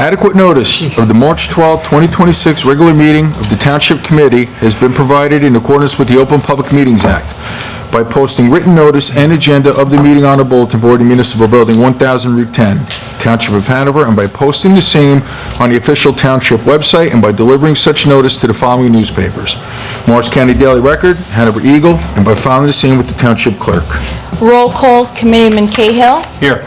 Adequate notice of the March 12, 2026 regular meeting of the Township Committee has been provided in accordance with the Open Public Meetings Act by posting written notice and agenda of the meeting on the bulletin board in Municipal Building 1000, Route 10, Township of Hanover, and by posting the same on the official Township website and by delivering such notice to the following newspapers: Morris County Daily Record, Hanover Eagle, and by filing the same with the Township Clerk. Roll call, Committeeman Cahill. Here.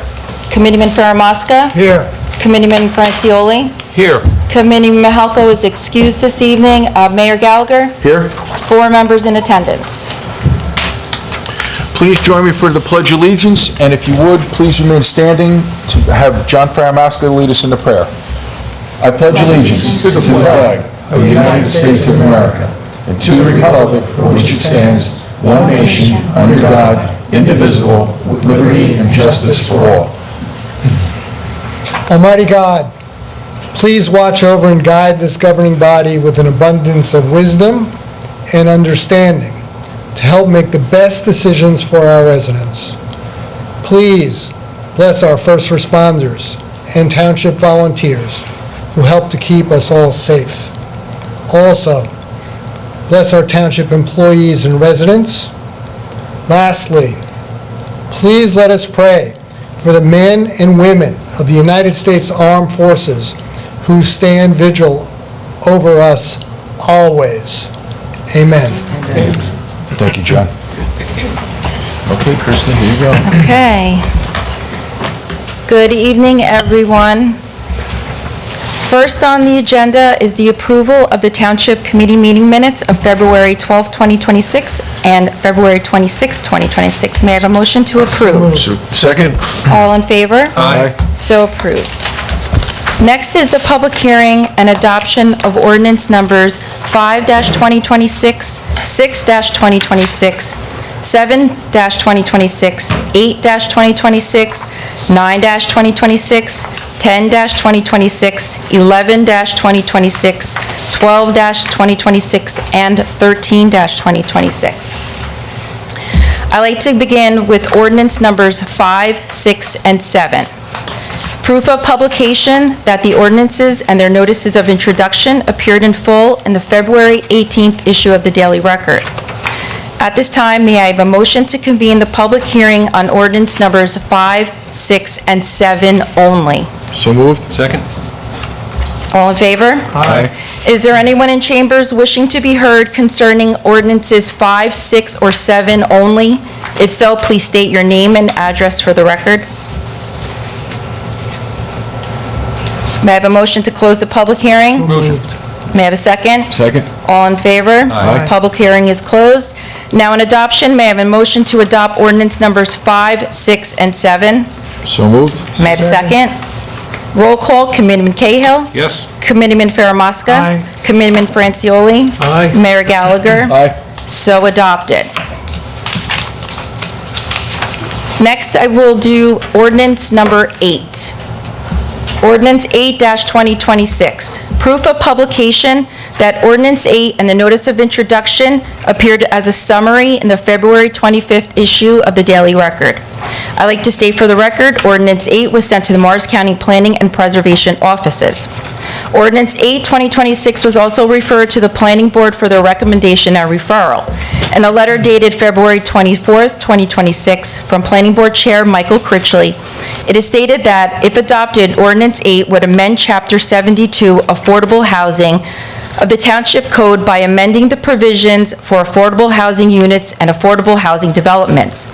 Committeeman Faramasca. Here. Committeeman Francioli. Here. Committeeman Mahalko is excused this evening. Mayor Gallagher. Here. 4 members in attendance. Please join me for the Pledge of Allegiance, and if you would, please remain standing to have John Faramasca lead us in the prayer. I pledge allegiance to the flag of the United States of America and to the republic for which it stands, one nation, under God, indivisible, with liberty and justice for all. Almighty God, please watch over and guide this governing body with an abundance of wisdom and understanding to help make the best decisions for our residents. Please bless our first responders and township volunteers who help to keep us all safe. Also, bless our township employees and residents. Lastly, please let us pray for the men and women of the United States Armed Forces who stand vigil over us always. Amen. Thank you, John. Okay, Kristen, here you go. Okay. Good evening, everyone. First on the agenda is the approval of the Township Committee meeting minutes of February 12, 2026 and February 26, 2026. May I have a motion to approve? Second? All in favor? Aye. So approved. Next is the public hearing and adoption of ordinance numbers 5-2026, 6-2026, 7-2026, 8-2026, 9-2026, 10-2026, 11-2026, 12-2026, and 13-2026. I'd like to begin with ordinance numbers 5, 6, and 7. Proof of publication that the ordinances and their notices of introduction appeared in full in the February 18th issue of the Daily Record. At this time, may I have a motion to convene the public hearing on ordinance numbers 5, 6, and 7 only? So moved. Second? All in favor? Aye. Is there anyone in chambers wishing to be heard concerning ordinances 5, 6, or 7 only? If so, please state your name and address for the record. May I have a motion to close the public hearing? Motion. May I have a second? Second? All in favor? Aye. Public hearing is closed. Now in adoption, may I have a motion to adopt ordinance numbers 5, 6, and 7? So moved. May I have a second? Roll call, Committeeman Cahill. Yes. Committeeman Faramasca. Aye. Committeeman Francioli. Aye. Mayor Gallagher. Aye. So adopted. Next, I will do ordinance number 8. Ordinance 8-2026. Proof of publication that Ordinance 8 and the Notice of Introduction appeared as a summary in the February 25th issue of the Daily Record. I'd like to state for the record, Ordinance 8 was sent to the Morris County Planning and Preservation Offices. Ordinance 8-2026 was also referred to the Planning Board for their recommendation and referral. In a letter dated February 24th, 2026, from Planning Board Chair Michael Critchley, it is stated that, if adopted, Ordinance 8 would amend Chapter 72, Affordable Housing, of the Township Code by amending the provisions for affordable housing units and affordable housing developments.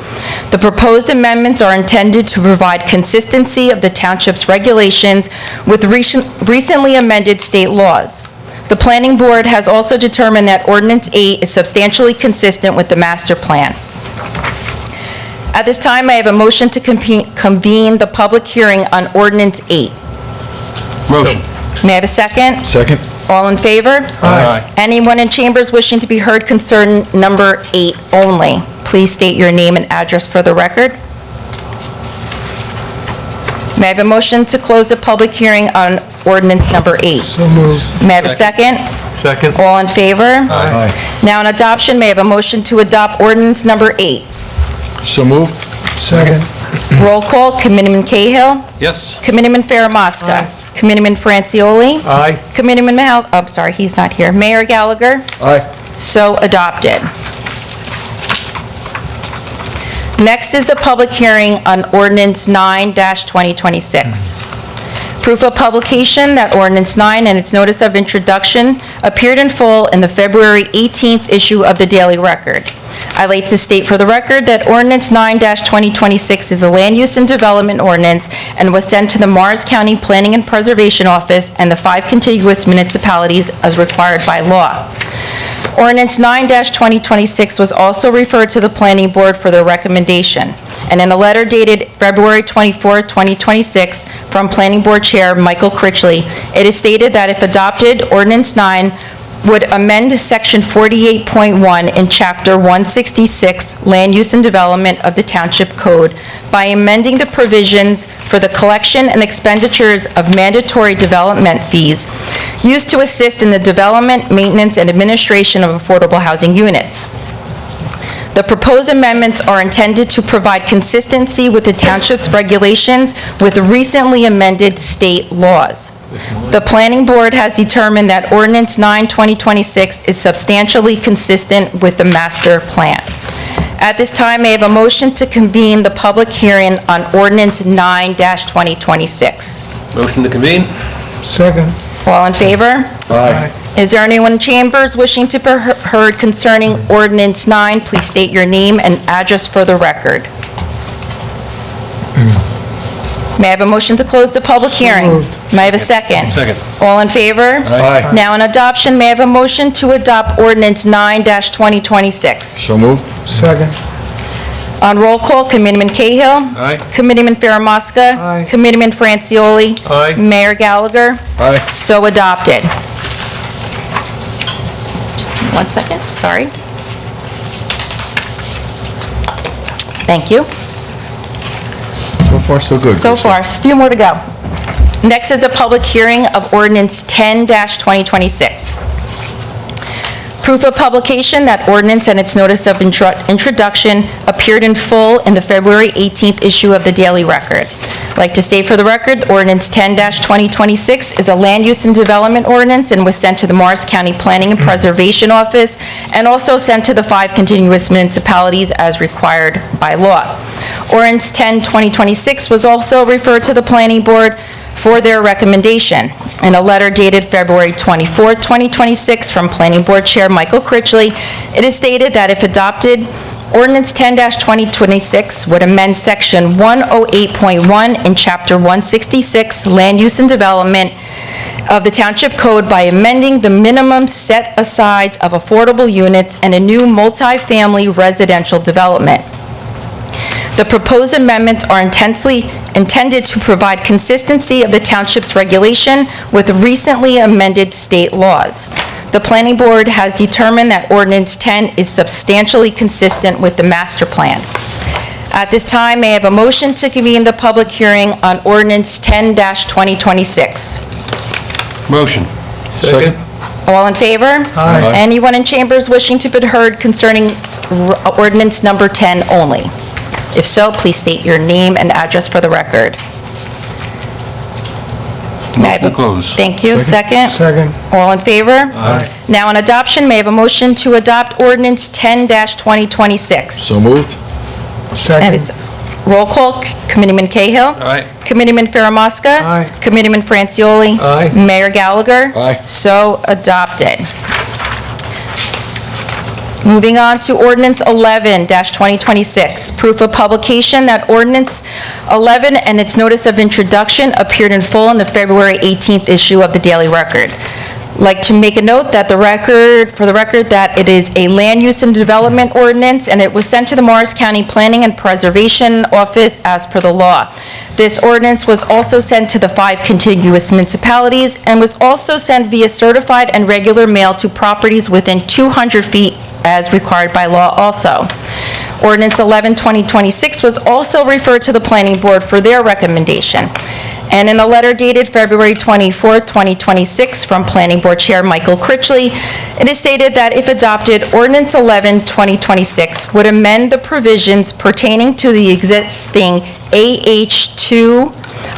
The proposed amendments are intended to provide consistency of the Township's regulations with recently amended state laws. The Planning Board has also determined that Ordinance 8 is substantially consistent with the master plan. At this time, I have a motion to convene the public hearing on Ordinance 8. Motion. May I have a second? Second? All in favor? Aye. Anyone in chambers wishing to be heard concerning number 8 only, please state your name and address for the record. May I have a motion to close the public hearing on ordinance number 8? So moved. May I have a second? Second. All in favor? Aye. Now in adoption, may I have a motion to adopt ordinance number 8? So moved. Second. Roll call, Committeeman Cahill. Yes. Committeeman Faramasca. Committeeman Francioli. Aye. Committeeman he's not here. Mayor Gallagher. Aye. So adopted. Next is the public hearing on ordinance 9-2026. Proof of publication that ordinance 9 and its notice of introduction appeared in full in the February 18th issue of the Daily Record. I'd like to state for the record that ordinance 9-2026 is a land use and development ordinance and was sent to the Morris County Planning and Preservation Office and the 5 contiguous municipalities as required by law. Ordinance 9-2026 was also referred to the Planning Board for their recommendation. And in a letter dated February 24, 2026, from Planning Board Chair Michael Critchley, it is stated that if adopted, Ordinance 9 would amend Section 48.1 in Chapter 166, Land Use and Development of the Township Code, by amending the provisions for the collection and expenditures of mandatory development fees used to assist in the development, maintenance, and administration of affordable housing units. The proposed amendments are intended to provide consistency with the township's regulations with recently amended state laws. The Planning Board has determined that Ordinance 9-2026 is substantially consistent with the master plan. At this time, may I have a motion to convene the public hearing on Ordinance 9-2026? Motion to convene? Second. All in favor? Aye. Is there anyone in chambers wishing to be heard concerning Ordinance 9? Please state your name and address for the record. May I have a motion to close the public hearing? moved. May I have a second? Second. All in favor? Aye. Now on adoption, may I have a motion to adopt Ordinance 9-2026? So moved. Second. On roll call, Committeeman Cahill. Aye. Committeeman Faramasca. Aye. Committeeman Francioli. Aye. Mayor Gallagher. Aye. So adopted. Just give me 1 second, sorry. Thank you. So far, so good. So Krista. far, a few more to go. Next is the public hearing of ordinance 10-2026. Proof of publication that ordinance and its notice of introduction appeared in full in the February 18th issue of the Daily Record. I'd like to state for the record, ordinance 10-2026 is a land use and development ordinance and was sent to the Morris County Planning and Preservation Office and also sent to the 5 contiguous municipalities as required by law. Ordinance 10-2026 was also referred to the Planning Board for their recommendation. In a letter dated February 24, 2026, from Planning Board Chair Michael Critchley, it is stated that if adopted, Ordinance 10-2026 would amend Section 108.1 in Chapter 166, Land Use and Development of the Township Code by amending the minimum set-asides of affordable units and a new multifamily residential development. The proposed amendments are intended to provide consistency of the township's regulation with recently amended state laws. The Planning Board has determined that Ordinance 10 is substantially consistent with the master plan. At this time, may I have a motion to convene the public hearing on Ordinance 10-2026? Motion. Second. All in favor? Aye. Anyone in chambers wishing to be heard concerning ordinance number 10 only? If so, please state your name and address for the record. May I have Motion a- to close. Thank you. Second? Second. All in favor? Aye. Now on adoption, may I have a motion to adopt ordinance 10-2026? So moved. May I have a Second. Roll call, Committeeman Cahill. Aye. Committeeman Faramasca. Aye. Committeeman Francioli. Aye. Mayor Gallagher. Aye. So adopted. Moving on to ordinance 11-2026, proof of publication that ordinance 11 and its notice of introduction appeared in full in the February 18th issue of the Daily Record. Like to make a note that for the record, that it is a land use and development ordinance, and it was sent to the Morris County Planning and Preservation Office as per the law. This ordinance was also sent to the 5 contiguous municipalities and was also sent via certified and regular mail to properties within 200 feet as required by law also. Ordinance 11-2026 was also referred to the Planning Board for their recommendation. And in a letter dated February 24, 2026, from Planning Board Chair Michael Critchley, it is stated that if adopted, Ordinance 11-2026 would amend the provisions pertaining to the existing AH2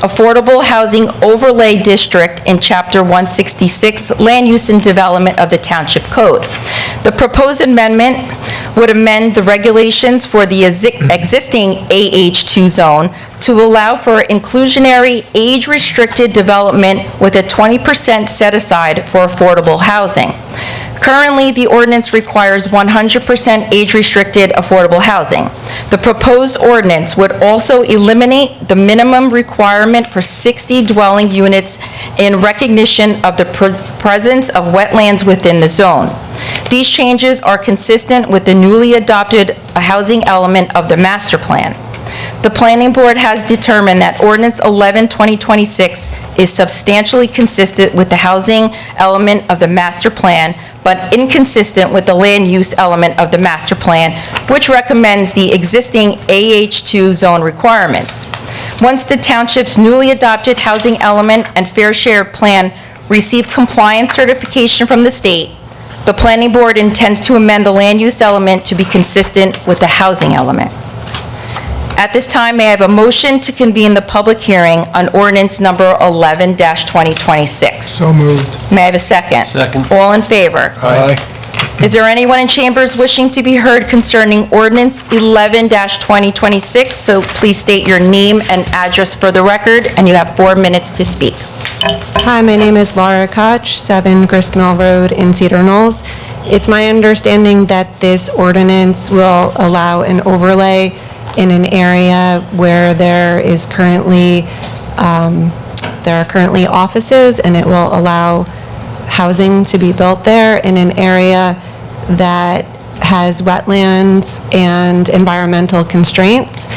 Affordable Housing Overlay District in Chapter 166, Land Use and Development of the Township Code. The proposed amendment would amend the regulations for the existing AH2 zone to allow for inclusionary, age-restricted development with a 20% set-aside for affordable housing. Currently, the ordinance requires 100% age-restricted affordable housing. The proposed ordinance would also eliminate the minimum requirement for 60 dwelling units in recognition of the presence of wetlands within the zone. These changes are consistent with the newly adopted housing element of the master plan. The Planning Board has determined that Ordinance 11-2026 is substantially consistent with the housing element of the master plan, but inconsistent with the land use element of the master plan, which recommends the existing AH2 zone requirements. Once the township's newly adopted housing element and fair share plan receive compliance certification from the state, the Planning Board intends to amend the land use element to be consistent with the housing element. At this time, may I have a motion to convene the public hearing on ordinance number 11-2026? So moved. May I have a second? Second. All in favor? Aye. Is there anyone in chambers wishing to be heard concerning ordinance 11-2026? So please state your name and address for the record, and you have 4 minutes to speak. Hi, my name is Laura Koch, 7 Gristmill Road in Cedar Knolls. It's my understanding that this ordinance will allow an overlay in an area where there are currently offices, and it will allow housing to be built there in an area that has wetlands and environmental constraints.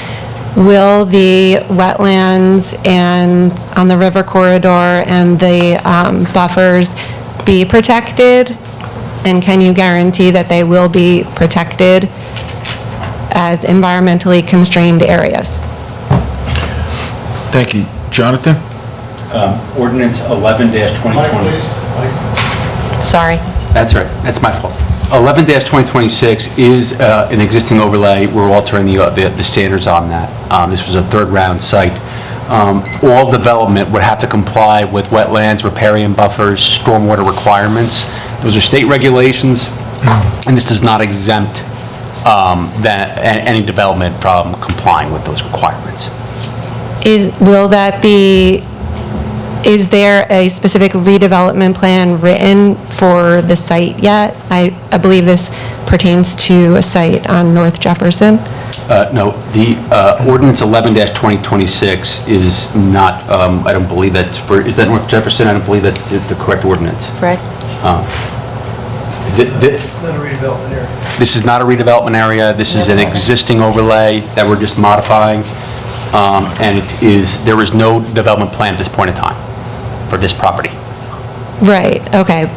Will the wetlands and on the river corridor and the buffers be protected? And can you guarantee that they will be protected as environmentally constrained areas? Thank you. Jonathan? Ordinance 11-2020. Sorry. That's right, that's my fault. 11-2026 is an existing overlay. We're altering the standards on that. This was a third-round site. All development would have to comply with wetlands, riparian buffers, stormwater requirements. Those are state regulations, and this does not exempt any development from complying with those requirements. Is there a specific redevelopment plan written for the site yet? I believe this pertains to a site on North Jefferson. No, the ordinance 11-2026 is not, I don't believe that's, is that North Jefferson? I don't believe that's the correct ordinance. Fred? This is not a redevelopment area. This is an existing overlay that we're just modifying. And there is no development plan at this point in time for this property. Right, okay.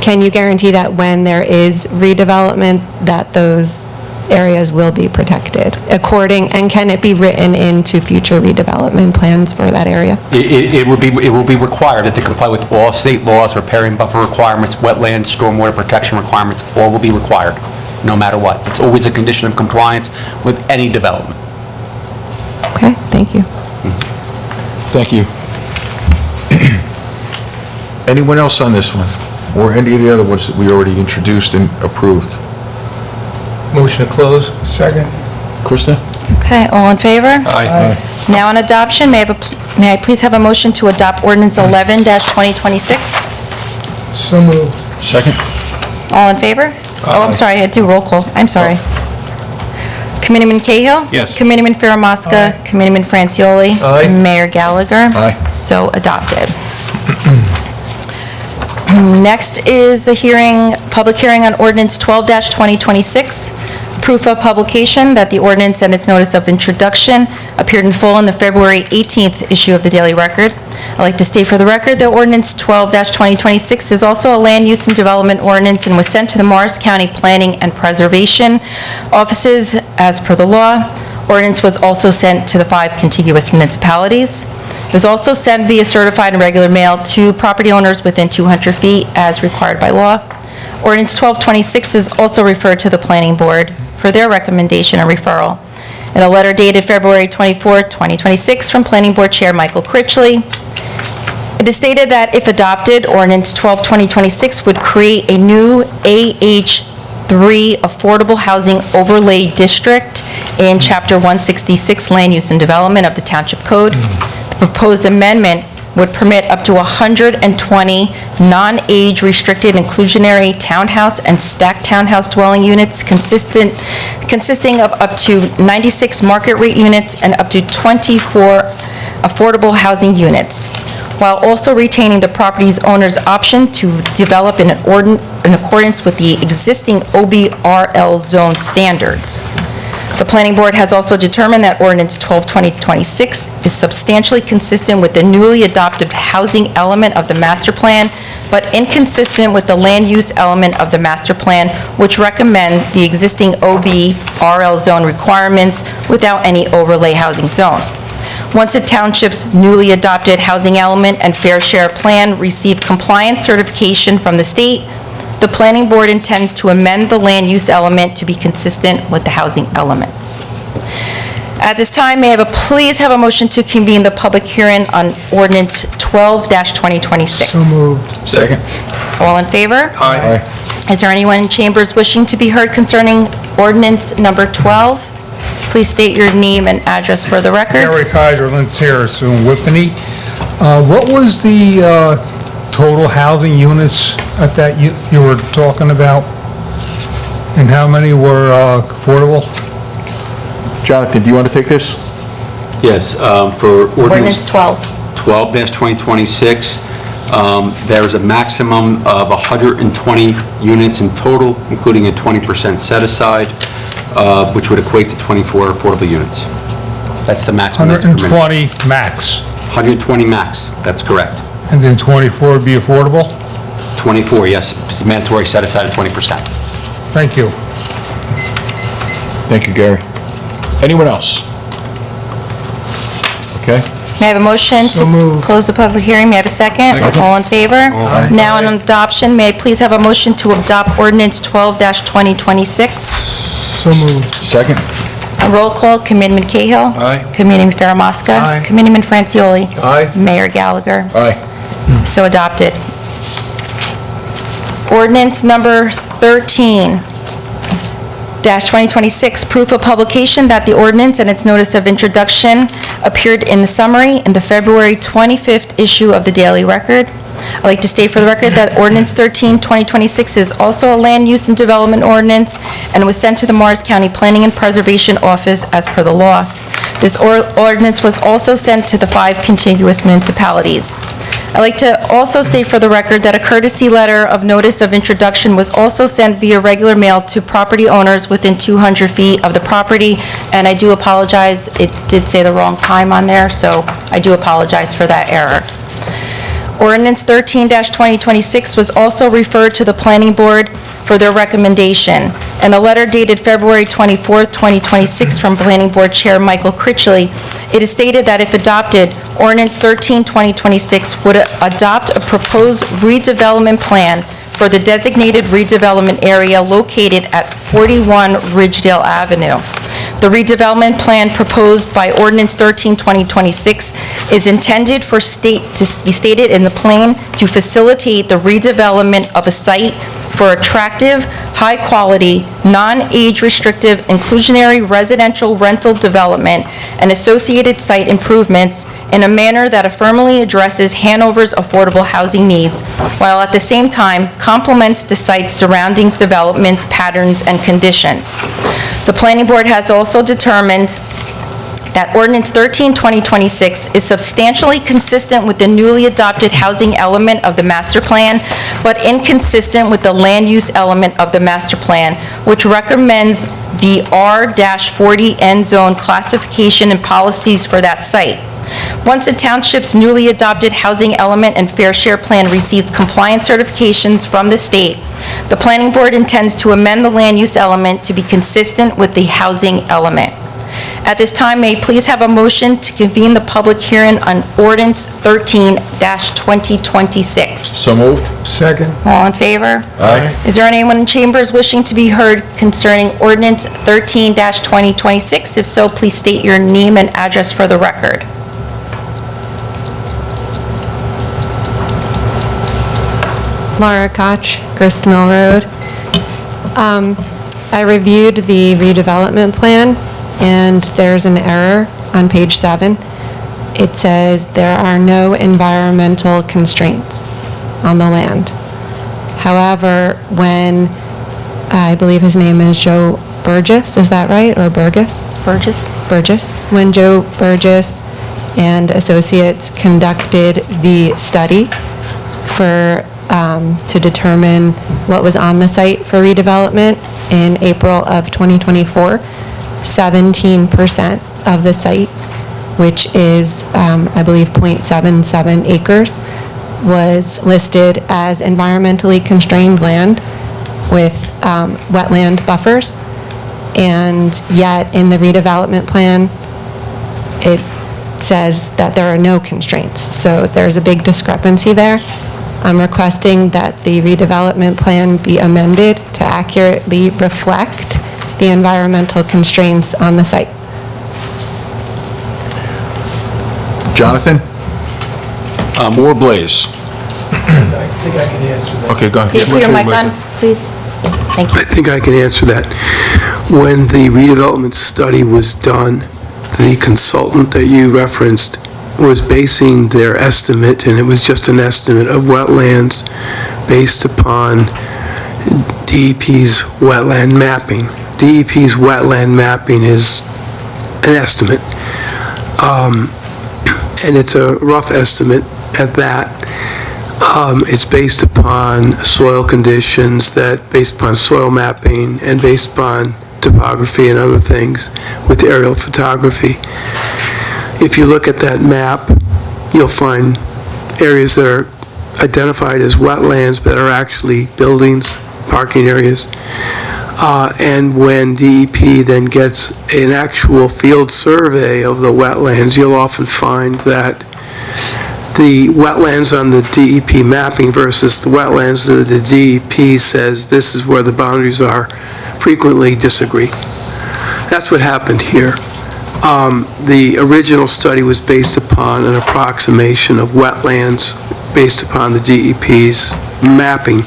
Can you guarantee that when there is redevelopment, that those areas will be protected and can it be written into future redevelopment plans for that area? It will be required that they comply with all state laws, riparian buffer requirements, wetlands, stormwater protection requirements, all will be required, no matter what. It's always a condition of compliance with any development. Okay, thank you. Thank you. Anyone else on this one? Or any of the other ones that we already introduced and approved? Motion to close? Second. Krista? Okay, all in favor? Aye. Now on adoption, may I please have a motion to adopt ordinance 11-2026? So moved. Second? All in favor? Oh, I'm sorry, I had to do roll call. I'm sorry. Committeeman Cahill? Yes. Committeeman Faramasca? Committeeman Francioli? Aye. Mayor Gallagher? Aye. So adopted. Next is the public hearing on ordinance 12-2026, proof of publication that the ordinance and its notice of introduction appeared in full in the February 18th issue of the Daily Record. I'd like to state for the record that ordinance 12-2026 is also a land use and development ordinance and was sent to the Morris County Planning and Preservation offices as per the law. Ordinance was also sent to the 5 contiguous municipalities. It was also sent via certified and regular mail to property owners within 200 feet as required by law. Ordinance 1226 is also referred to the Planning Board for their recommendation and referral. In a letter dated February 24, 2026, from Planning Board Chair Michael Critchley, it is stated that if adopted, Ordinance 12-2026 would create a new AH3 Affordable Housing Overlay District in Chapter 166 Land Use and Development of the Township Code. The proposed amendment would permit up to 120 non-age restricted inclusionary townhouse and stacked townhouse dwelling units consisting of up to 96 market rate units and up to 24 affordable housing units, while also retaining the property's owner's option to develop in accordance with the existing OBRL zone standards. The Planning Board has also determined that Ordinance 12-2026 is substantially consistent with the newly adopted housing element of the master plan, but inconsistent with the land use element of the master plan, which recommends the existing OBRL zone requirements without any overlay housing zone. Once the township's newly adopted housing element and fair share plan receive compliance certification from the state, the Planning Board intends to amend the land use element to be consistent with the housing elements. At this time, may I please have a motion to convene the public hearing on Ordinance 12-2026? So moved. Second. All in favor? Aye. Is there anyone in chambers wishing to be heard concerning Ordinance number 12? Please state your name and address for the record. Gary Kaiser, Lynn Terrace in Whippany. What was the total housing units at that you were talking about? And how many were affordable? Jonathan, do you want to take this? Yes, for Ordinance ordinance 12. 12-2026, there's a maximum of 120 units in total, including a 20% set-aside, which would equate to 24 affordable units. That's the maximum that's permitted. 120 max, 120 max, that's correct. and then 24 would be affordable? 24, yes, it's mandatory set-aside of 20%. Thank you. Thank you, Gary. Anyone else? Okay. May I have a motion So to moved. close the public hearing? May I have a second? Second. All in favor? Aye. Now on adoption, may I please have a motion to adopt Ordinance 12-2026? So moved. Second. A roll call, Committeeman Cahill. Aye. Committeeman Faramasca. Aye. Committeeman Francioli. Aye. Mayor Gallagher. Aye. So adopted. Ordinance number 13-2026, proof of publication that the ordinance and its notice of introduction appeared in the summary in the February 25th issue of the Daily Record. I'd like to state for the record that Ordinance 13-2026 is also a land use and development ordinance and was sent to the Morris County Planning and Preservation Office as per the law. This ordinance was also sent to the 5 contiguous municipalities. I'd like to also state for the record that a courtesy letter of notice of introduction was also sent via regular mail to property owners within 200 feet of the property, and I do apologize, it did say the wrong time on there, so I do apologize for that error. Ordinance 13-2026 was also referred to the Planning Board for their recommendation. In a letter dated February 24th, 2026, from Planning Board Chair Michael Critchley, it is stated that if adopted, Ordinance 13-2026 would adopt a proposed redevelopment plan for the designated redevelopment area located at 41 Ridgedale Avenue. The redevelopment plan proposed by Ordinance 13-2026 is intended to be stated in the plan to facilitate the redevelopment of a site for attractive, high-quality, non-age restrictive, inclusionary residential rental development and associated site improvements in a manner that affirmably addresses Hanover's affordable housing needs, while at the same time complements the site's surroundings, developments, patterns, and conditions. The Planning Board has also determined that Ordinance 13-2026 is substantially consistent with the newly adopted housing element of the master plan, but inconsistent with the land use element of the master plan, which recommends the R-40 end zone classification and policies for that site. Once the township's newly adopted housing element and fair share plan receives compliance certifications from the state, the Planning Board intends to amend the land use element to be consistent with the housing element. At this time, may I please have a motion to convene the public hearing on ordinance 13-2026? So moved. Second. All in favor? Aye. Is there anyone in chambers wishing to be heard concerning ordinance 13-2026? If so, please state your name and address for the record. Laura Koch, Grist Mill Road. I reviewed the redevelopment plan, and there's an error on page 7. It says there are no environmental constraints on the land. However, when, I believe his name is Joe Burgess, is that right, or Burgess? Burgess? Burgess. When Joe Burgess and associates conducted the study to determine what was on the site for redevelopment in April of 2024, 17% of the site, which is, I believe, 0.77 acres, was listed as environmentally constrained land with wetland buffers. And yet, in the redevelopment plan, it says that there are no constraints. So there's a big discrepancy there. I'm requesting that the redevelopment plan be amended to accurately reflect the environmental constraints on the site. Jonathan? Or Blaze? I think I can answer that. Okay, go ahead. Can you put your mic on, please? Thank you. I think I can answer that. When the redevelopment study was done, the consultant that you referenced was basing their estimate, and it was just an estimate of wetlands based upon DEP's wetland mapping. DEP's wetland mapping is an estimate, and it's a rough estimate at that. It's based upon soil conditions, based upon soil mapping, and based upon topography and other things with aerial photography. If you look at that map, you'll find areas that are identified as wetlands but are actually buildings, parking areas. And when DEP then gets an actual field survey of the wetlands, you'll often find that the wetlands on the DEP mapping versus the wetlands that the DEP says this is where the boundaries are, frequently disagree. That's what happened here. The original study was based upon an approximation of wetlands based upon the DEP's mapping.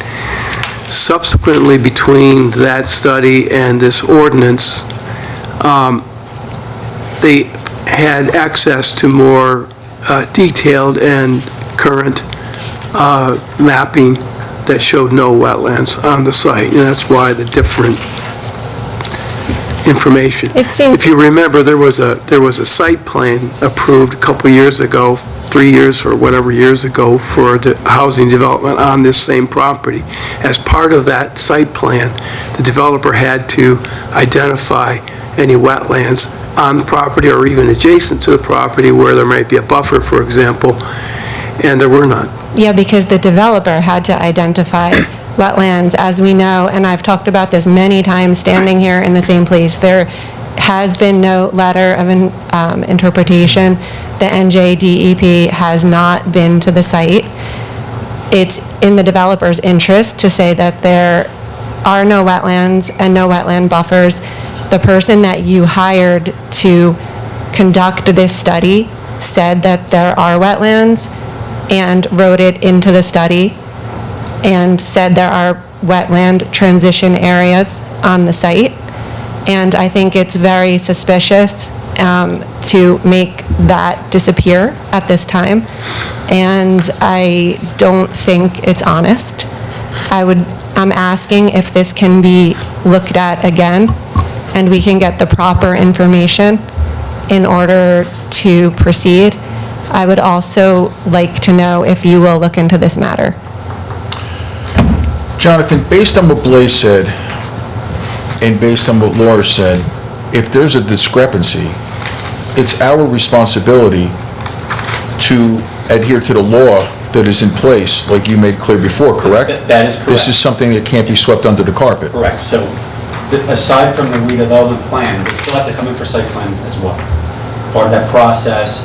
Subsequently, between that study and this ordinance, they had access to more detailed and current mapping that showed no wetlands on the site, and that's why the different information. It seems- If you remember, there was a site plan approved a couple years ago, 3 years or whatever years ago, for the housing development on this same property. As part of that site plan, the developer had to identify any wetlands on the property or even adjacent to the property where there might be a buffer, for example, and there were none. Yeah, because the developer had to identify wetlands, as we know, and I've talked about this many times standing here in the same place. There has been no letter of interpretation. The NJDEP has not been to the site. It's in the developer's interest to say that there are no wetlands and no wetland buffers. The person that you hired to conduct this study said that there are wetlands and wrote it into the study and said there are wetland transition areas on the site. And I think it's very suspicious to make that disappear at this time. And I don't think it's honest. I'm asking if this can be looked at again and we can get the proper information in order to proceed. I would also like to know if you will look into this matter. Jonathan, based on what Blaze said, and based on what Laura said, if there's a discrepancy, it's our responsibility to adhere to the law that is in place, like you made clear before, correct? That is correct. This is something that can't be swept under the carpet. Correct. So aside from the redevelopment plan, they still have to come in for site plan as well. As part of that process,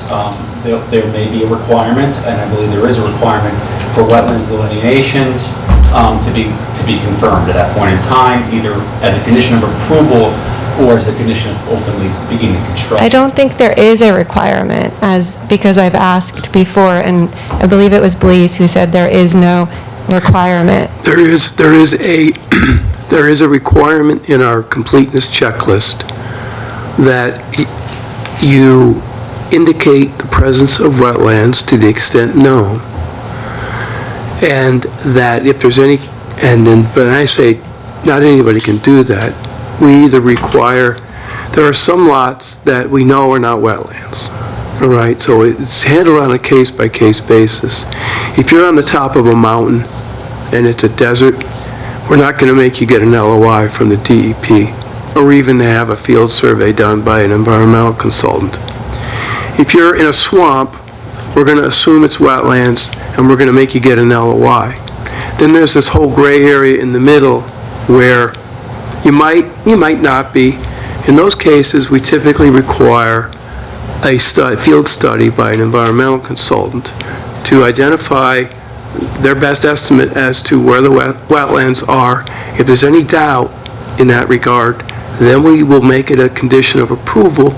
there may be a requirement, and I believe there is a requirement, for wetlands delineations to be confirmed at that point in time, either as a condition of approval or as a condition of ultimately beginning construction. I don't think there is a requirement, because I've asked before, and I believe it was Blease who said there is no requirement. There is a requirement in our completeness checklist that you indicate the presence of wetlands to the extent known, and that if there's any, but I say not anybody can do that. We either require, there are some lots that we know are not wetlands, all right? So it's handled on a case-by-case basis. If you're on the top of a mountain and it's a desert, we're not going to make you get an LOI from the DEP or even to have a field survey done by an environmental consultant. If you're in a swamp, we're going to assume it's wetlands and we're going to make you get an LOI. Then there's this whole gray area in the middle where you might not be. In those cases, we typically require a field study by an environmental consultant to identify their best estimate as to where the wetlands are. If there's any doubt in that regard, then we will make it a condition of approval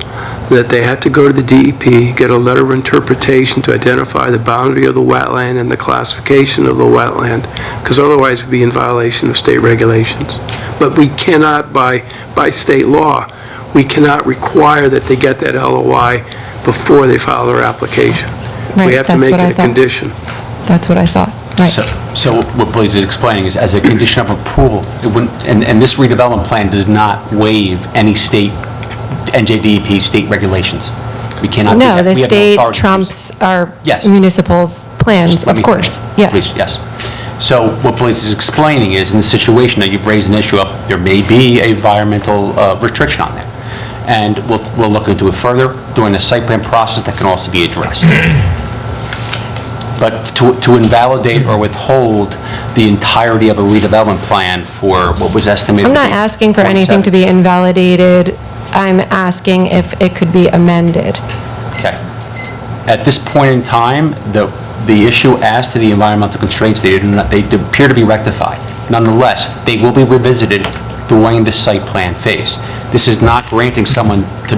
that they have to go to the DEP, get a letter of interpretation to identify the boundary of the wetland and the classification of the wetland, because otherwise we'd be in violation of state regulations. But we cannot, by state law, we cannot require that they get that LOI before they file their application. Right, We have to that's make what I it a thought. condition. That's what I thought. Right. So what Blaise is explaining is, as a condition of approval, it wouldn't, and this redevelopment plan does not waive any state, NJDEP state regulations. We cannot do that. No, the We have state authority to do so. trumps our Yes. municipal's plans, Just let of me course, finish, yes. please. Yes. So what Blaise is explaining is, in the situation that you've raised an issue of, there may be a environmental restriction on there. And we'll look into it further during the site plan process that can also be addressed. But to invalidate or withhold the entirety of a redevelopment plan for what was estimated... I'm not asking for anything to be invalidated. I'm asking if it could be amended. Okay. At this point in time, the issue as to the environmental constraints, they appear to be rectified. Nonetheless, they will be revisited during the site plan phase. This is not granting someone to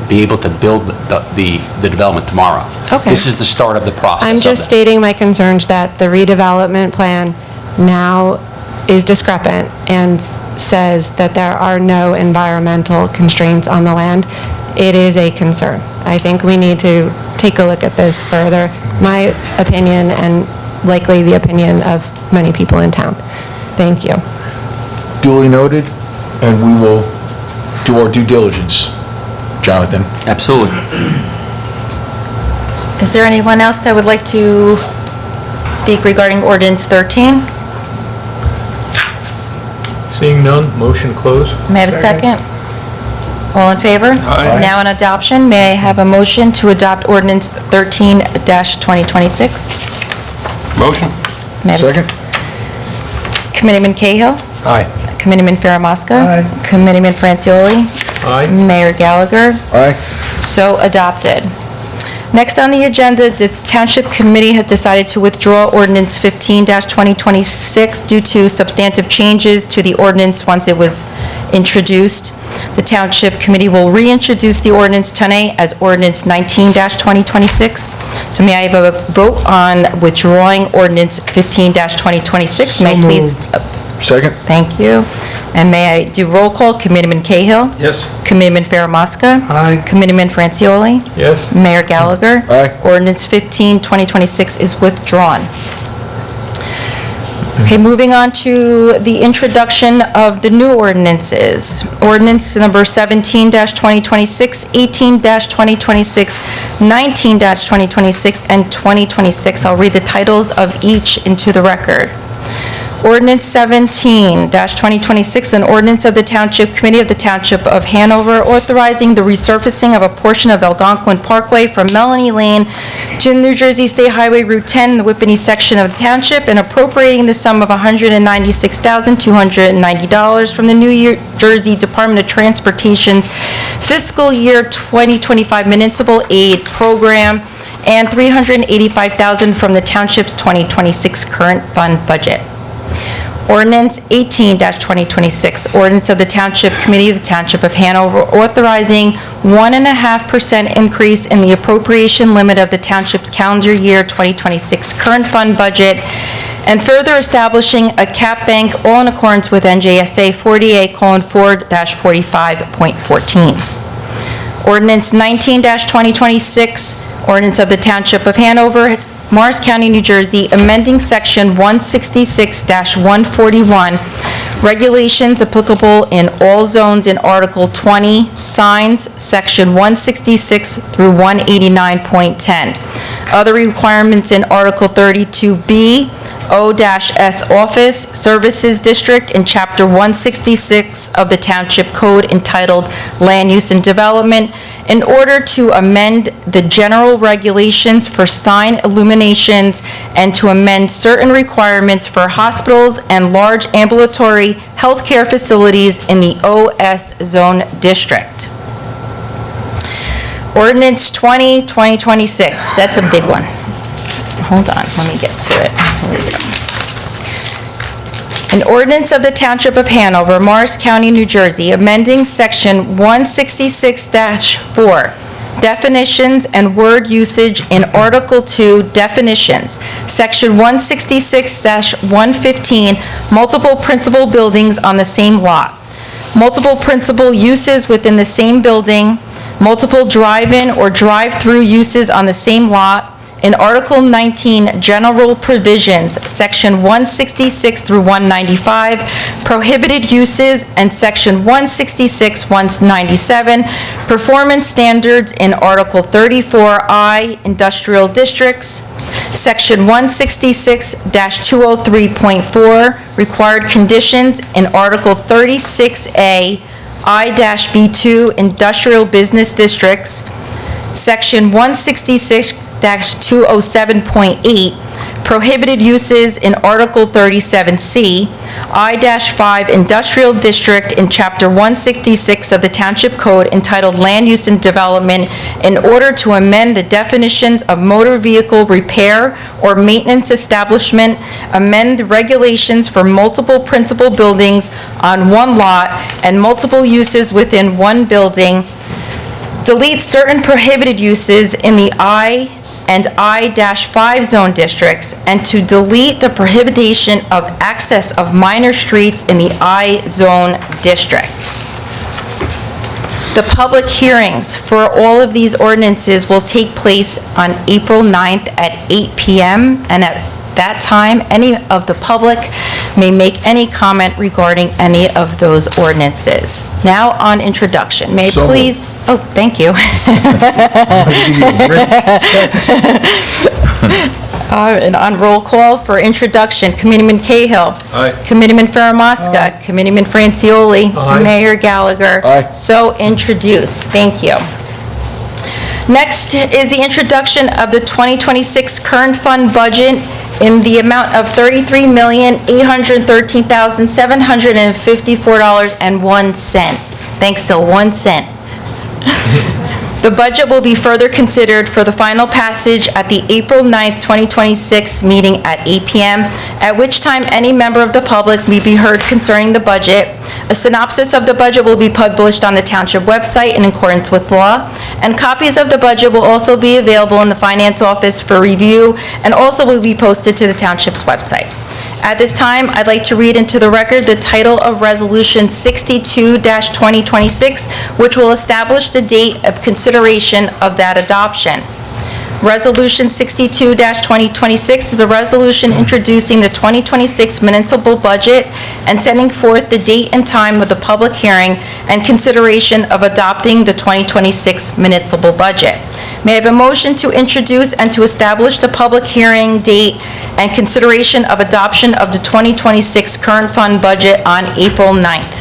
be able to build the development tomorrow. Okay. This is the start of the process. I'm of just that. stating my concerns that the redevelopment plan now is discrepant and says that there are no environmental constraints on the land. It is a concern. I think we need to take a look at this further. My opinion, and likely the opinion of many people in town. Thank you. Duly noted, and we will do our due diligence. Jonathan? Absolutely. Is there anyone else that would like to speak regarding ordinance 13? Seeing none, motion closed. May I have a second? All in favor? Aye. Now on adoption, may I have a motion to adopt ordinance 13-2026? Motion. May I have a Second? Committeeman Cahill? Aye. Committeeman Faramasca? Aye. Committeeman Francioli? Aye. Mayor Gallagher? Aye. So adopted. Next on the agenda, the Township Committee has decided to withdraw ordinance 15-2026 due to substantive changes to the ordinance once it was introduced. The Township Committee will reintroduce the ordinance tonight as ordinance 19-2026. So may I have a vote on withdrawing ordinance 15-2026? May I So please? Second? Thank you. And may I do roll call? Committeeman Cahill? Yes. Committeeman Faramasca? Aye. Committeeman Francioli? Yes. Mayor Gallagher? Aye. Ordinance 15-2026 is withdrawn. Okay, moving on to the introduction of the new ordinances. Ordinance number 17-2026, 18-2026, 19-2026, and 2026. I'll read the titles of each into the record. Ordinance 17-2026, an ordinance of the Township Committee of the Township of Hanover authorizing the resurfacing of a portion of Algonquin Parkway from Melanie Lane to New Jersey State Highway Route 10, the Whippany section of the township, and appropriating the sum of $196,290 from the New Jersey Department of Transportation's fiscal year 2025 municipal aid program, and $385,000 from the township's 2026 current fund budget. Ordinance 18-2026, ordinance of the Township Committee of the Township of Hanover authorizing 1.5% increase in the appropriation limit of the township's calendar year 2026 current fund budget, and further establishing a cap bank, all in accordance with NJSA 48:4-45.14. Ordinance 19-2026, ordinance of the Township of Hanover, Morris County, New Jersey, amending Section 166-141, regulations applicable in all zones in Article 20, signs, Section 166 through 189.10. Other requirements in Article 32B, O-S Office Services District in Chapter 166 of the Township Code entitled Land Use and Development, in order to amend the general regulations for sign illuminations and to amend certain requirements for hospitals and large ambulatory healthcare facilities in the OS Zone District. Ordinance 20-2026, that's a big one. Hold on, let me get to it. Here we go. An ordinance of the Township of Hanover, Morris County, New Jersey, amending Section 166-4, definitions and word usage in Article 2, definitions, Section 166-115, multiple principal buildings on the same lot, multiple principal uses within the same building, multiple drive-in or drive-through uses on the same lot. In Article 19, General Provisions, Section 166 through 195, Prohibited Uses, and Section 166-197, Performance Standards in Article 34I, Industrial Districts, Section 166-203.4, Required Conditions in Article 36A, I-B2, Industrial Business Districts, Section 166-207.8, Prohibited Uses in Article 37C, I-5 Industrial District in Chapter 166 of the Township Code entitled Land Use and Development, in order to amend the definitions of motor vehicle repair or maintenance establishment, amend the regulations for multiple principal buildings on one lot and multiple uses within one building, delete certain prohibited uses in the I and I-5 zone districts, and to delete the prohibition of access of minor streets in the I zone district. The public hearings for all of these ordinances will take place on April 9th at 8 p.m., and at that time, any of the public may make any comment regarding any of those ordinances. Now on introduction. May I So please? Oh, thank you. And on roll call for introduction, Committeeman Cahill. Aye. Committeeman Faramaska. Committeeman Francioli. Aye. Mayor Gallagher. Aye. So introduced. Thank you. Next is the introduction of the 2026 current fund budget in the amount of $33,813,754.01. Thanks, Sil, 1 cent. The budget will be further considered for the final passage at the April 9th, 2026 meeting at 8 p.m., at which time any member of the public may be heard concerning the budget. A synopsis of the budget will be published on the Township website in accordance with law, and copies of the budget will also be available in the Finance Office for review and also will be posted to the Township's website. At this time, I'd like to read into the record the title of Resolution 62-2026, which will establish the date of consideration of that adoption. Resolution 62-2026 is a resolution introducing the 2026 municipal budget and setting forth the date and time of the public hearing and consideration of adopting the 2026 municipal budget. May I have a motion to introduce and to establish the public hearing date and consideration of adoption of the 2026 current fund budget on April 9th?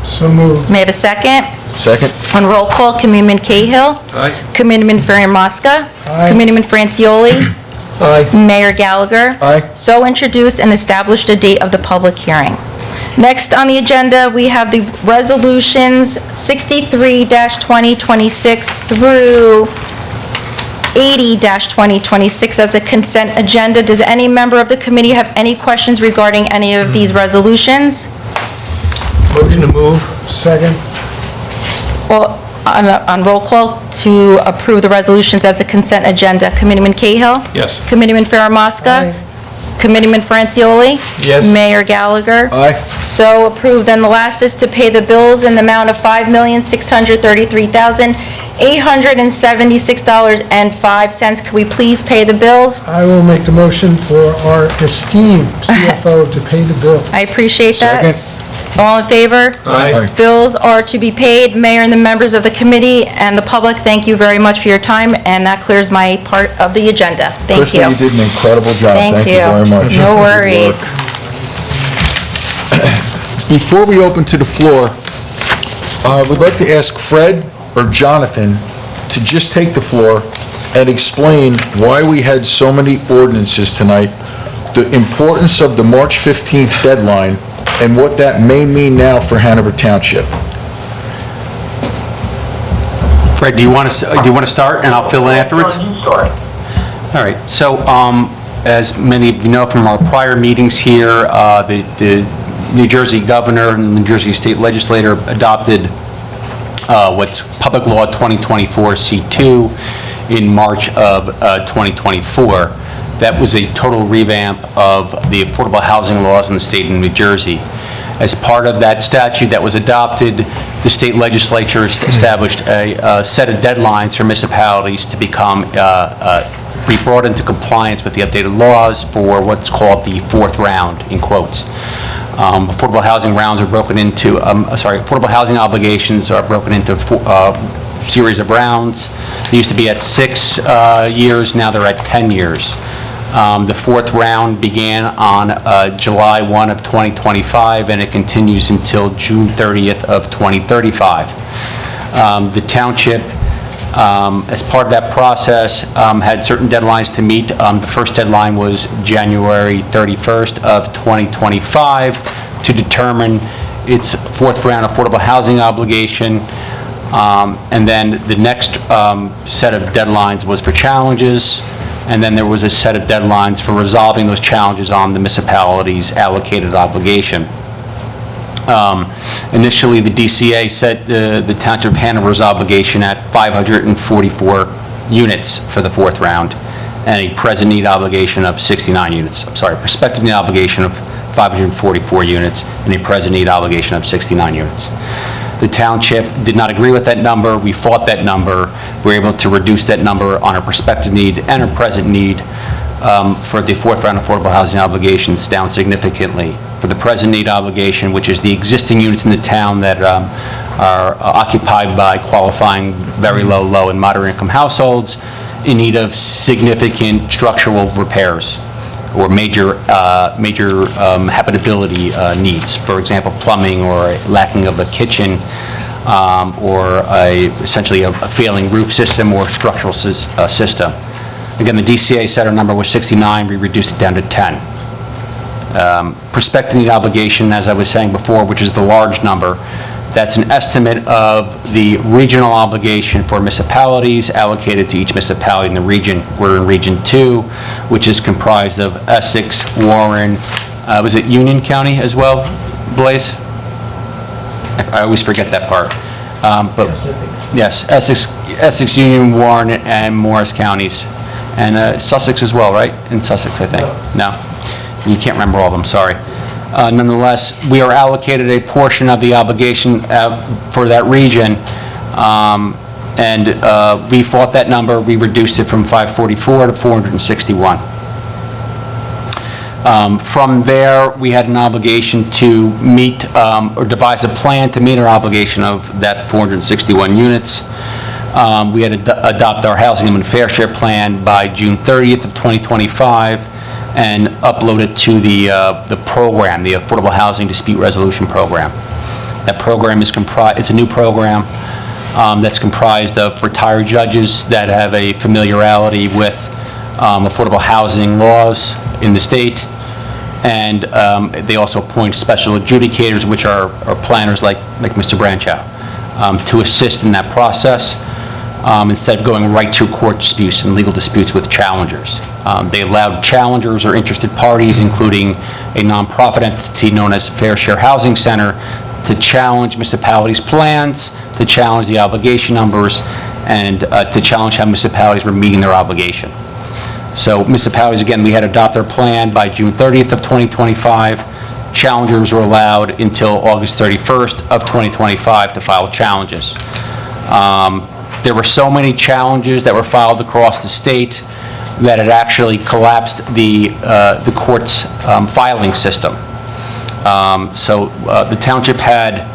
So moved. May I have a second? Second? On roll call, Committeeman Cahill. Aye. Committeeman Farrar-Mosca. Aye. Committeeman Francioli. Aye. Mayor Gallagher. Aye. So introduced and established the date of the public hearing. Next on the agenda, we have the resolutions 63-2026 through 80-2026 as a consent agenda. Does any member of the committee have any questions regarding any of these resolutions? Motion to move. Second. Well, on roll call to approve the resolutions as a consent agenda, Committeeman Cahill? Yes. Committeeman Farrar-Mosca? Committeeman Francioli? Yes. Mayor Gallagher? Aye. So approved. Then the last is to pay the bills in the amount of $5,633,876.05. Could we please pay the bills? I will make the motion for our esteemed CFO to pay the bills. I appreciate that. All in favor? Aye. Bills are to be paid. Mayor and the members of the committee and the public, thank you very much for your time, and that clears my part of the agenda. Thank Krista, you. you did an incredible job. Thank you. Very much. No worries. Before we open to the floor, I would like to ask Fred or Jonathan to just take the floor and explain why we had so many ordinances tonight, the importance of the March 15th deadline, and what that may mean now for Hanover Township. Fred, do you want to start, and I'll fill in afterwards? All right, so as many of you know from our prior meetings here, the New Jersey governor and the New Jersey state legislature adopted what's Public Law 2024 C2 in March of 2024. That was a total revamp of the affordable housing laws in the state of New Jersey. As part of that statute that was adopted, the state legislature established a set of deadlines for municipalities to become be brought into compliance with the updated laws for what's called the fourth round, in quotes. Affordable housing rounds are broken into, affordable housing obligations are broken into a series of rounds. They used to be at 6 years, now they're at 10 years. The fourth round began on July 1 of 2025, and it continues until June 30th of 2035. The township, as part of that process, had certain deadlines to meet. The first deadline was January 31st of 2025 to determine its fourth round affordable housing obligation. And then the next set of deadlines was for challenges, and then there was a set of deadlines for resolving those challenges on the municipality's allocated obligation. Initially, the DCA set the Township of Hanover's obligation at 544 units for the fourth round, and a present need obligation of 69 units. I'm sorry, prospective need obligation of 544 units, and a present need obligation of 69 units. The township did not agree with that number. We fought that number. We were able to reduce that number on our prospective need and our present need for the fourth round affordable housing obligations down significantly. For the present need obligation, which is the existing units in the town that are occupied by qualifying very low, and moderate income households in need of significant structural repairs or major habitability needs. For example, plumbing or lacking of a kitchen, or essentially a failing roof system or structural system. Again, the DCA said our number was 69, we reduced it down to 10. Prospective need obligation, as I was saying before, which is the large number, that's an estimate of the regional obligation for municipalities allocated to each municipality in the region. We're in Region 2, which is comprised of Essex, Warren, was it Union County as well, Blaise? I always forget that part. But yes, Essex, Union, Warren, and Morris counties. And Sussex as well, right? In Sussex, I think. No. You can't remember all of them, sorry. Nonetheless, we are allocated a portion of the obligation for that region, and we fought that number. We reduced it from 544 to 461. From there, we had an obligation to meet or devise a plan to meet our obligation of that 461 units. We had to adopt our housing and fair share plan by June 30th of 2025 and upload it to the program, the Affordable Housing Dispute Resolution Program. That program is it's a new program that's comprised of retired judges that have a familiarity with affordable housing laws in the state, and they also appoint special adjudicators, which are planners like Mr. Branchow, to assist in that process instead of going right to court disputes and legal disputes with challengers. They allowed challengers or interested parties, including a nonprofit entity known as Fair Share Housing Center, to challenge municipalities' plans, to challenge the obligation numbers, and to challenge how municipalities were meeting their obligation. So municipalities, again, we had to adopt our plan by June 30th of 2025. Challengers were allowed until August 31st of 2025 to file challenges. There were so many challenges that were filed across the state that it actually collapsed the court's filing system. So the township had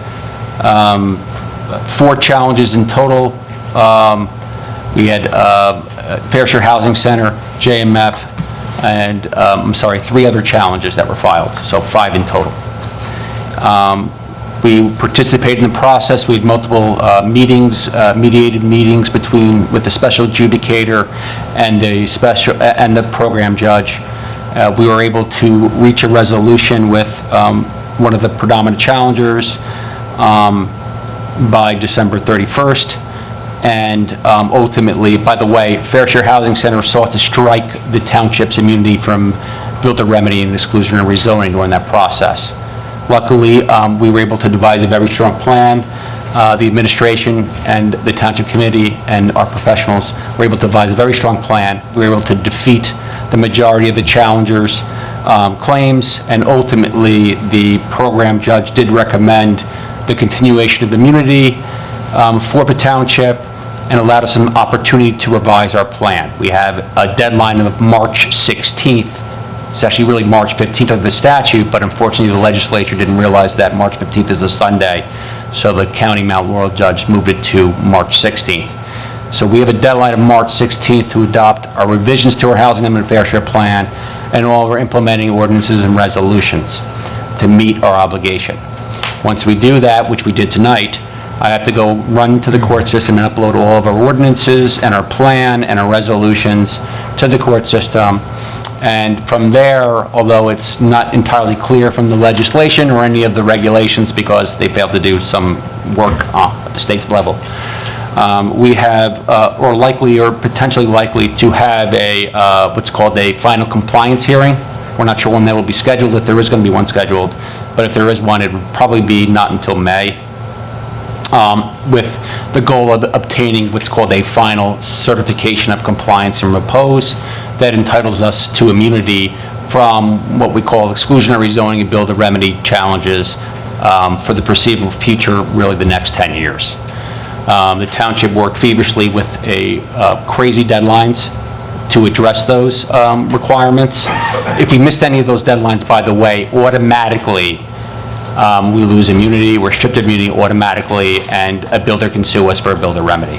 4 challenges in total. We had Fair Share Housing Center, JMF, and, 3 other challenges that were filed, so 5 in total. We participated in the process. We had multiple meetings, mediated meetings with the special adjudicator and the program judge. We were able to reach a resolution with one of the predominant challengers by December 31st. And ultimately, by the way, Fair Share Housing Center sought to strike the township's immunity from build-to-remedy and exclusionary rezoning during that process. Luckily, we were able to devise a very strong plan. The administration and the township committee and our professionals were able to devise a very strong plan. We were able to defeat the majority of the challengers' claims, and ultimately, the program judge did recommend the continuation of immunity for the township and allowed us an opportunity to revise our plan. We have a deadline of March 16th. It's actually really March 15th of the statute, but unfortunately the legislature didn't realize that March 15th is a Sunday, so the county Mount Laurel judge moved it to March 16th. So we have a deadline of March 16th to adopt our revisions to our housing and fair share plan and all of our implementing ordinances and resolutions to meet our obligation. Once we do that, which we did tonight, I have to go run to the court system and upload all of our ordinances and our plan and our resolutions to the court system. And from there, although it's not entirely clear from the legislation or any of the regulations because they failed to do some work at the state's level, we have, or likely or potentially likely to have a, what's called a final compliance hearing. We're not sure when that will be scheduled, if there is going to be one scheduled, but if there is one, it would probably be not until May, with the goal of obtaining what's called a final certification of compliance and repose that entitles us to immunity from what we call exclusionary zoning and build-to-remedy challenges for the foreseeable future, really the next 10 years. The township worked feverishly with crazy deadlines to address those requirements. If we missed any of those deadlines, by the way, automatically we lose immunity, we're stripped of immunity automatically, and a builder can sue us for a builder remedy.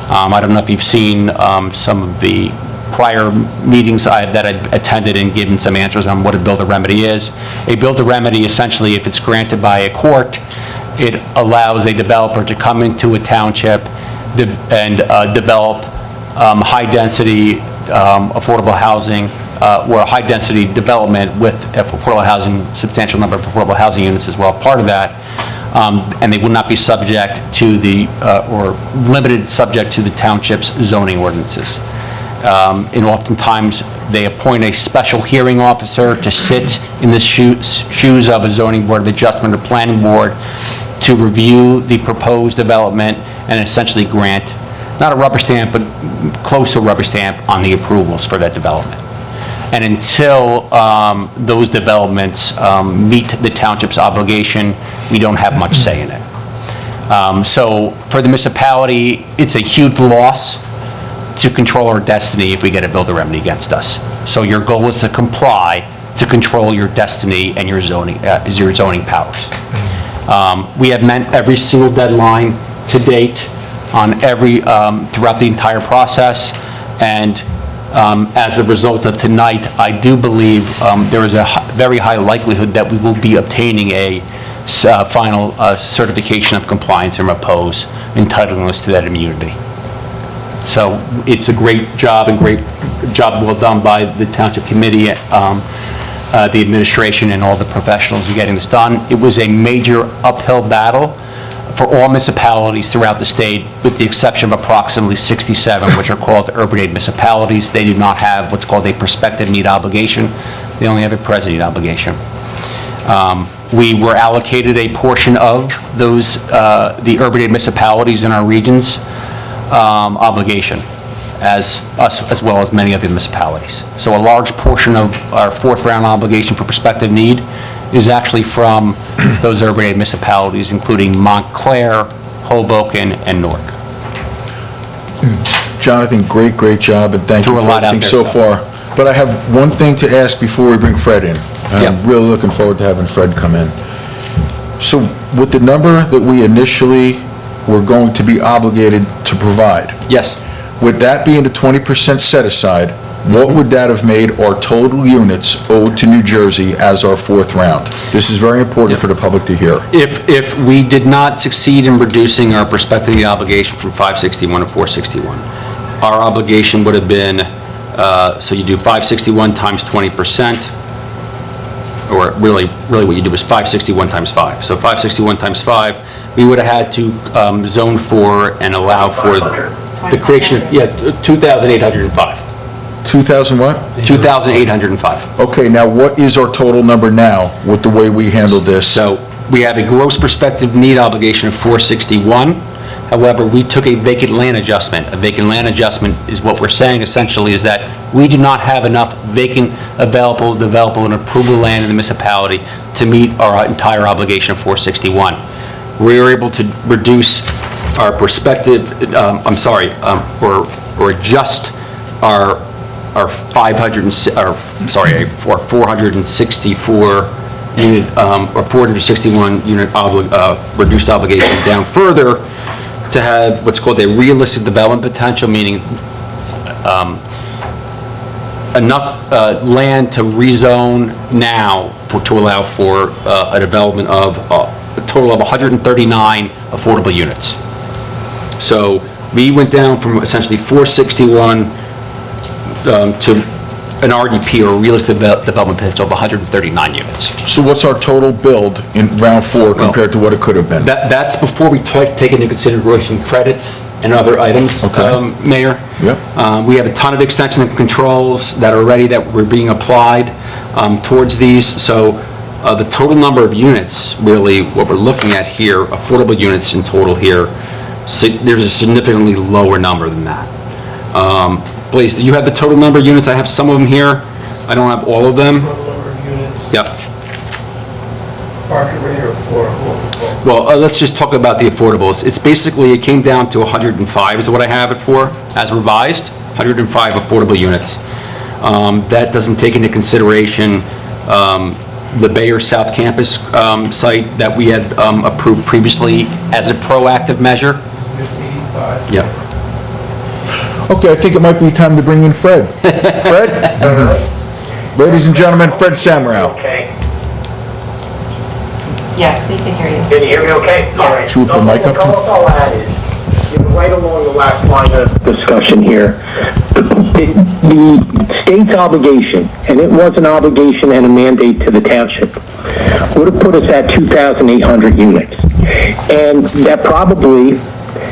I don't know if you've seen some of the prior meetings that I've attended and given some answers on what a builder remedy is. A builder remedy, essentially, if it's granted by a court, it allows a developer to come into a township and develop high-density affordable housing or high-density development with affordable housing, substantial number of affordable housing units as well, part of that, and they will not be subject to the, or limited subject to the township's zoning ordinances. And oftentimes, they appoint a special hearing officer to sit in the shoes of a zoning board of adjustment or planning board to review the proposed development and essentially grant, not a rubber stamp, but close to a rubber stamp on the approvals for that development. And until those developments meet the township's obligation, we don't have much say in it. So for the municipality, it's a huge loss to control our destiny if we get a builder remedy against us. So your goal is to comply to control your destiny and your zoning powers. We have met every single deadline to date on every, throughout the entire process. And as a result of tonight, I do believe there is a very high likelihood that we will be obtaining a final certification of compliance and repose, entitling us to that immunity. So it's a great job well done by the Township Committee, the administration, and all the professionals in getting this done. It was a major uphill battle for all municipalities throughout the state, with the exception of approximately 67, which are called urban aid municipalities. They do not have what's called a prospective need obligation. They only have a present need obligation. We were allocated a portion of those, the urban aid municipalities in our regions obligation, as well as many other municipalities. So a large portion of our fourth round obligation for prospective need is actually from those urban aid municipalities, including Montclair, Hoboken, and Newark. Jonathan, great job, and thank you Threw a for lot out everything there, so so. far. But I have one thing to ask before we bring Fred in. And Yeah. I'm really looking forward to having Fred come in. So with the number that we initially were going to be obligated to provide, Yes. with that being the 20% set aside, what would that have made our total units owed to New Jersey as our fourth round? This is very important for the public to hear. If we did not succeed in reducing our prospective need obligation from 561 to 461, our obligation would have been, so you do 561 times 20%, or really what you do is 561 times 5. So 561 times 5, we would have had to zone for and allow for the creation of, 2,805. 2,000 what? 2,805. Okay, now what is our total number now with the way we handled this? So we have a gross prospective need obligation of 461. However, we took a vacant land adjustment. A vacant land adjustment is what we're saying essentially is that we do not have enough vacant, available, developable, and approvable land in the municipality to meet our entire obligation of 461. We were able to reduce our prospective, or adjust our 464 unit, or 461 unit reduced obligation down further to have what's called a realistic development potential, meaning enough land to rezone now to allow for a development of a total of 139 affordable units. So we went down from essentially 461 to an RDP, or realistic development potential, of 139 units. So what's our total build in round 4 compared to what it could have been? That's before we take into consideration credits and other items, Okay. Mayor. Yep. We have a ton of extension of controls that are ready, that were being applied towards these. So the total number of units, really, what we're looking at here, affordable units in total here, there's a significantly lower number than that. Blaze, do you have the total number of units? I have some of them here. I don't have all of them. Total number of units, Yep. market rate or for, Well, let's just talk about the affordables. It's basically, it came down to 105 is what I have it for, as revised, 105 affordable units. That doesn't take into consideration the Bayer South Campus site that we had approved previously as a proactive measure. there's 85. Yep. Okay, I think it might be time to bring in Fred. Fred? Ladies and gentlemen, Fred Samrow. Okay. Yes, we can hear you. Can you hear me okay? All right. Should we put a mic up to- All I had is, right along the last line of discussion here, the state's obligation, and it was an obligation and a mandate to the township, would have put us at 2,800 units. And that probably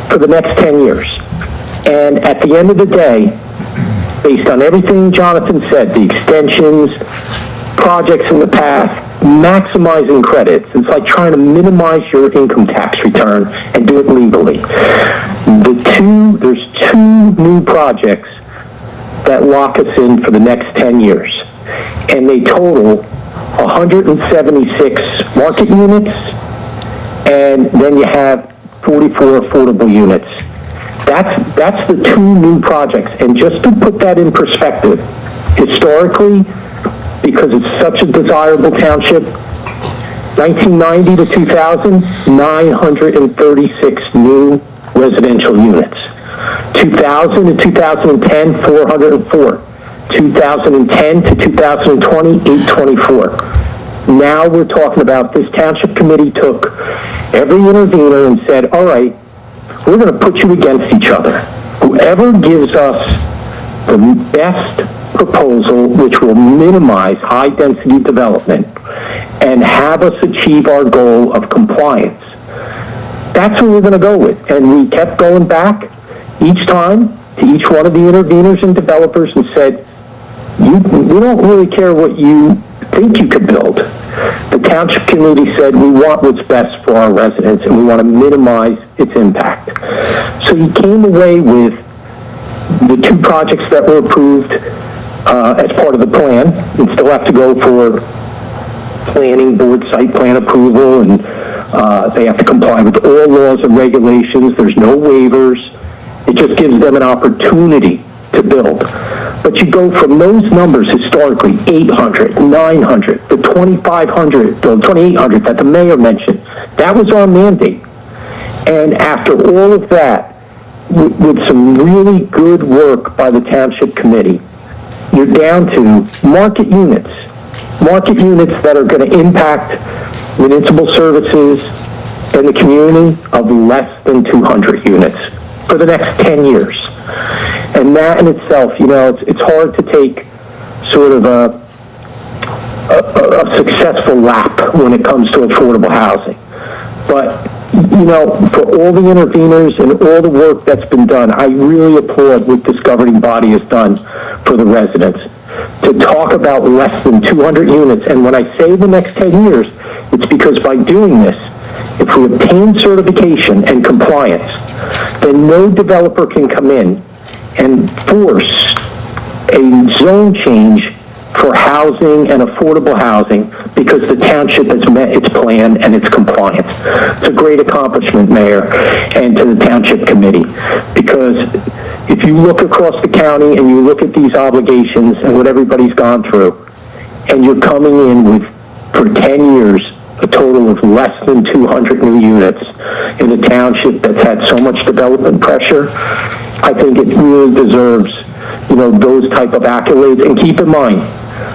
for the next 10 years. And at the end of the day, based on everything Jonathan said, the extensions, projects in the past, maximizing credits, it's like trying to minimize your income tax return and do it legally. There's two new projects that lock us in for the next 10 years. And they total 176 market units, and then you have 44 affordable units. That's the two new projects. And just to put that in perspective, historically, because it's such a desirable township, 1990 to 2000, 936 new residential units. 2000 to 2010, 404. 2010 to 2020, 824. Now we're talking about this township committee took every intervener and said, all right, we're going to put you against each other. Whoever gives us the best proposal, which will minimize high-density development and have us achieve our goal of compliance, that's what we're going to go with. And we kept going back each time to each one of the interveners and developers and said, we don't really care what you think you could build. The township committee said we want what's best for our residents and we want to minimize its impact. So you came away with the 2 projects that were approved as part of the plan. You still have to go for planning board site plan approval, and they have to comply with all laws and regulations. There's no waivers. It just gives them an opportunity to build. But you go from those numbers historically, 800, 900, the 2,500, the 2,800 that the mayor mentioned, that was our mandate. And after all of that, with some really good work by the township committee, you're down to market units that are going to impact municipal services in the community of less than 200 units for the next 10 years. And that in itself, it's hard to take sort of a successful lap when it comes to affordable housing. But, for all the interveners and all the work that's been done, I really applaud what this governing body has done for the residents. To talk about less than 200 units, and when I say the next 10 years, it's because by doing this, if we obtain certification and compliance, then no developer can come in and force a zone change for housing and affordable housing because the township has met its plan and its compliance. It's a great accomplishment, Mayor, and to the township committee, because if you look across the county and you look at these obligations and what everybody's gone through, and you're coming in with, for 10 years, a total of less than 200 new units in a township that's had so much development pressure, I think it really deserves, those type of accolades. And keep in mind,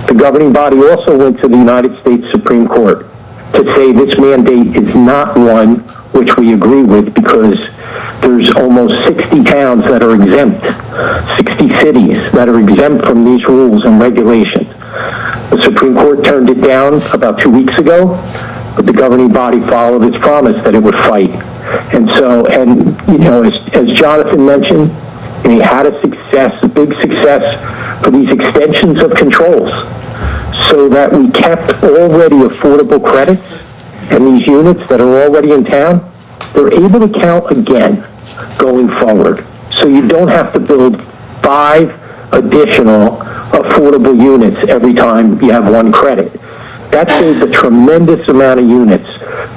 the governing body also went to the United States Supreme Court to say this mandate is not one which we agree with because there's almost 60 towns that are exempt, 60 cities that are exempt from these rules and regulations. The Supreme Court turned it down about 2 weeks ago, but the governing body followed its promise that it would fight. And so, as Jonathan mentioned, he had a big success for these extensions of controls so that we kept already affordable credits, and these units that are already in town, they're able to count again going forward. So you don't have to build 5 additional affordable units every time you have one credit. That saves a tremendous amount of units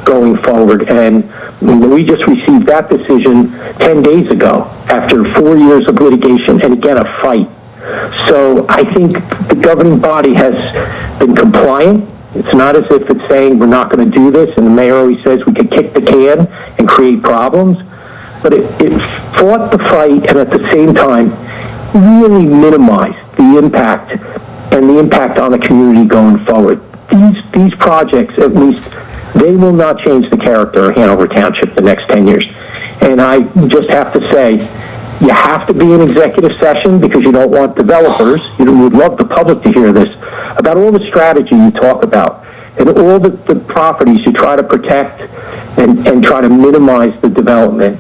going forward, and we just received that decision 10 days ago after 4 years of litigation and again a fight. So I think the governing body has been compliant. It's not as if it's saying we're not going to do this, and the mayor always says we could kick the can and create problems, but it fought the fight and at the same time really minimized the impact and the impact on the community going forward. These projects, at least, they will not change the character of Hanover Township the next 10 years. And I just have to say, you have to be in executive session because you don't want developers, you would love the public to hear this, about all the strategy you talk about and all the properties you try to protect and try to minimize the development.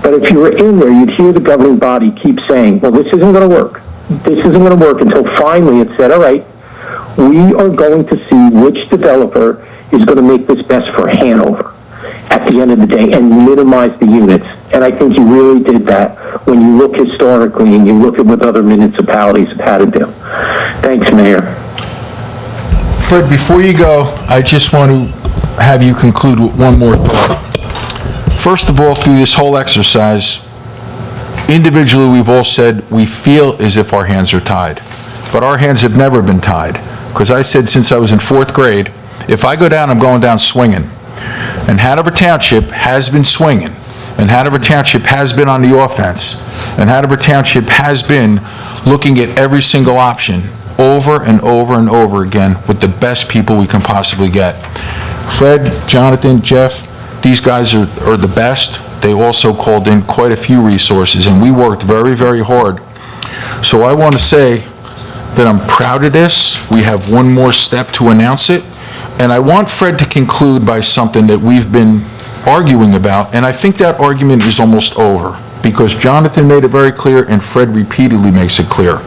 But if you were in there, you'd hear the governing body keep saying, well, this isn't going to work. This isn't going to work until finally it said, all right, we are going to see which developer is going to make this best for Hanover at the end of the day and minimize the units. And I think you really did that when you look historically and you look at what other municipalities have had to do. Thanks, Mayor. Fred, before you go, I just want to have you conclude with one more thought. First of all, through this whole exercise, individually, we've all said we feel as if our hands are tied. But our hands have never been tied. Because I said since I was in 4th grade, if I go down, I'm going down swinging. And Hanover Township has been swinging. And Hanover Township has been on the offense. And Hanover Township has been looking at every single option over and over and over again with the best people we can possibly get. Fred, Jonathan, Jeff, these guys are the best. They also called in quite a few resources, and we worked very, very hard. So I want to say that I'm proud of this. We have one more step to announce it, and I want Fred to conclude by something that we've been arguing about, and I think that argument is almost over, because Jonathan made it very clear and Fred repeatedly makes it clear.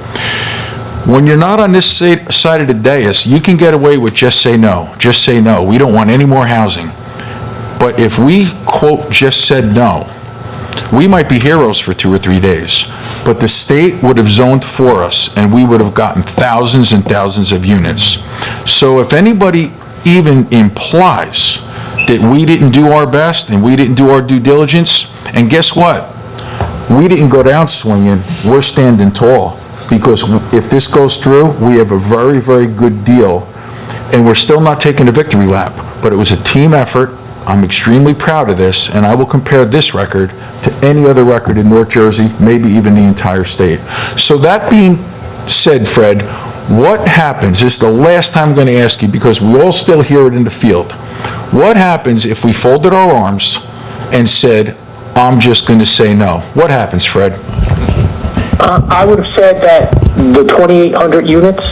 When you're not on this side of the dais, you can get away with just say no. Just say no. We don't want any more housing. But if we, quote, just said no, we might be heroes for 2 or 3 days, but the state would have zoned for us, and we would have gotten thousands and thousands of units. So if anybody even implies that we didn't do our best and we didn't do our due diligence, and guess what? We didn't go down swinging, we're standing tall, because if this goes through, we have a very, very good deal, and we're still not taking a victory lap, but it was a team effort. I'm extremely proud of this, and I will compare this record to any other record in North Jersey, maybe even the entire state. So that being said, Fred, what happens, this is the last time I'm going to ask you, because we all still hear it in the field. What happens if we folded our arms and said, I'm just going to say no? What happens, Fred? I would have said that the 2,800 units,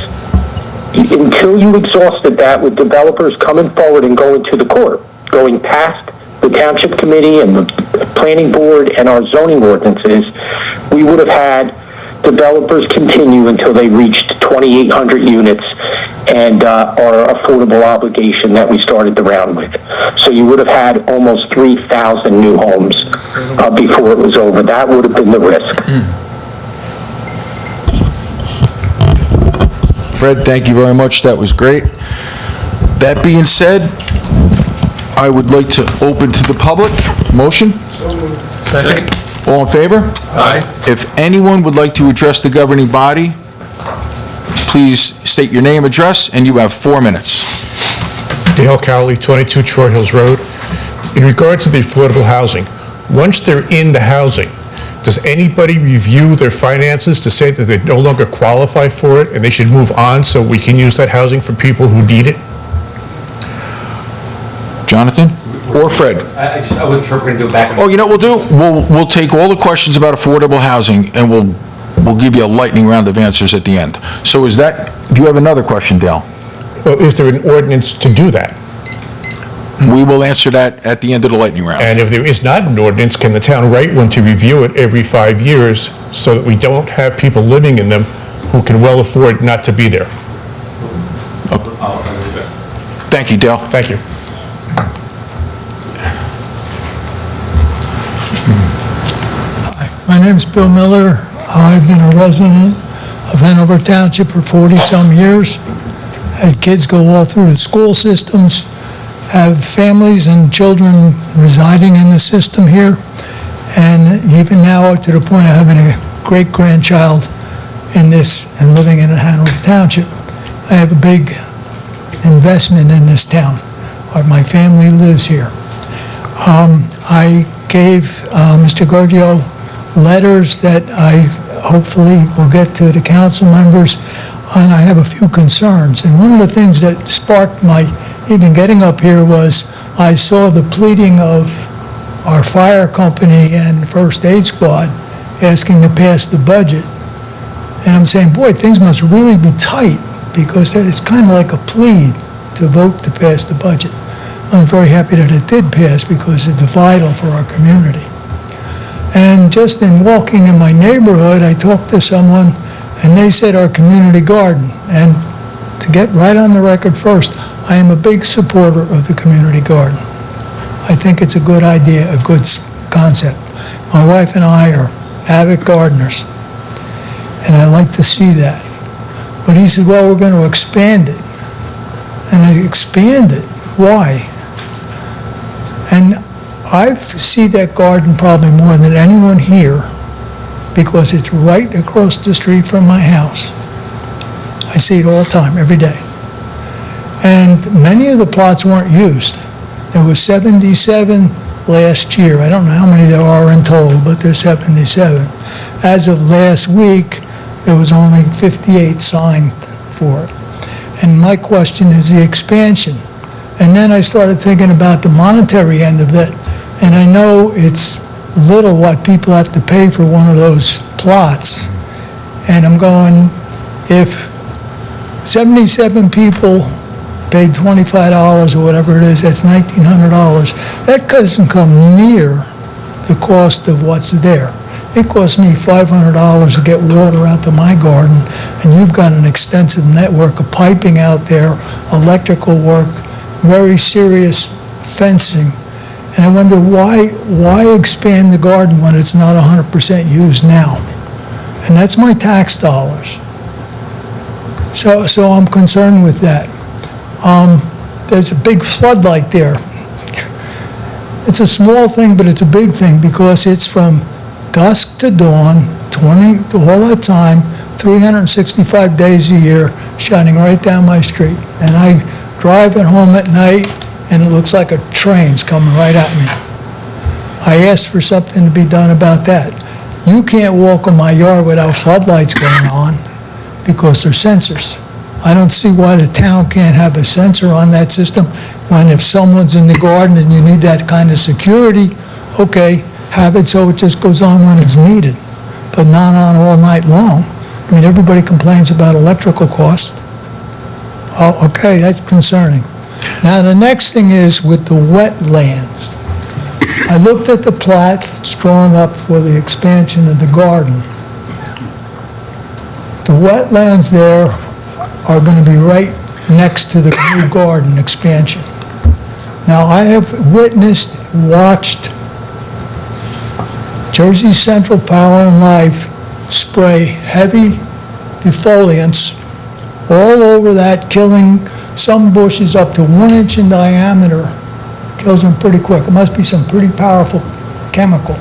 until you exhausted that with developers coming forward and going to the court, going past the township committee and the planning board and our zoning ordinances, we would have had developers continue until they reached 2,800 units and our affordable obligation that we started the round with. So you would have had almost 3,000 new homes before it was over. That would have been the risk. Fred, thank you very much. That was great. That being said, I would like to open to the public. Motion? Second. All in favor? Aye. If anyone would like to address the governing body, please state your name, address, and you have 4 minutes. Dale Cowley, 22 Short Hills Road. In regard to the affordable housing, once they're in the housing, does anybody review their finances to say that they no longer qualify for it and they should move on so we can use that housing for people who need it? Jonathan or Fred? I wasn't sure if we're going to go back. Oh, you know what we'll do? We'll take all the questions about affordable housing, and we'll give you a lightning round of answers at the end. So do you have another question, Dale? Well, is there an ordinance to do that? We will answer that at the end of the lightning round. And if there is not an ordinance, can the town write one to review it every 5 years so that we don't have people living in them who can well afford not to be there? Thank you, Dale. Thank you. My name's Bill Miller. I've been a resident of Hanover Township for 40-some years. Had kids go all through the school systems, have families and children residing in the system here, and even now to the point of having a great-grandchild in this and living in Hanover Township. I have a big investment in this town. My family lives here. I gave Mr. Giorgio letters that I hopefully will get to the council members, and I have a few concerns. And one of the things that sparked my even getting up here was I saw the pleading of our fire company and first aid squad asking to pass the budget. And I'm saying, boy, things must really be tight, because it's kind of like a plea to vote to pass the budget. I'm very happy that it did pass, because it's vital for our community. And just in walking in my neighborhood, I talked to someone, and they said our community garden. And to get right on the record first, I am a big supporter of the community garden. I think it's a good idea, a good concept. My wife and I are avid gardeners, and I like to see that. But he said, well, we're going to expand it. And I expand it. Why? And I see that garden probably more than anyone here, because it's right across the street from my house. I see it all the time, every day. And many of the plots weren't used. There was 77 last year. I don't know how many there are in total, but there's 77. As of last week, there was only 58 signed for it. And my question is the expansion. And then I started thinking about the monetary end of it, and I know it's little what people have to pay for one of those plots. And I'm going, if 77 people paid $25 or whatever it is, that's $1,900. That doesn't come near the cost of what's there. It costs me $500 to get water out to my garden, and you've got an extensive network of piping out there, electrical work, very serious fencing. And I wonder why expand the garden when it's not 100% used now? And that's my tax dollars. So I'm concerned with that. There's a big floodlight there. It's a small thing, but it's a big thing because it's from dusk to dawn, all that time, 365 days a year, shining right down my street. And I drive it home at night, and it looks like a train's coming right at me. I asked for something to be done about that. You can't walk in my yard without floodlights going on because they're sensors. I don't see why the town can't have a sensor on that system when if someone's in the garden and you need that kind of security, okay, have it so it just goes on when it's needed, but not on all night long. I mean, everybody complains about electrical costs. Oh, okay, that's concerning. Now, the next thing is with the wetlands. I looked at the plat that's drawn up for the expansion of the garden. The wetlands there are going to be right next to the new garden expansion. Now, I have witnessed, watched Jersey Central Power and Life spray heavy defoliants all over that, killing some bushes up to 1 inch in diameter, kills them pretty quick. It must be some pretty powerful chemical.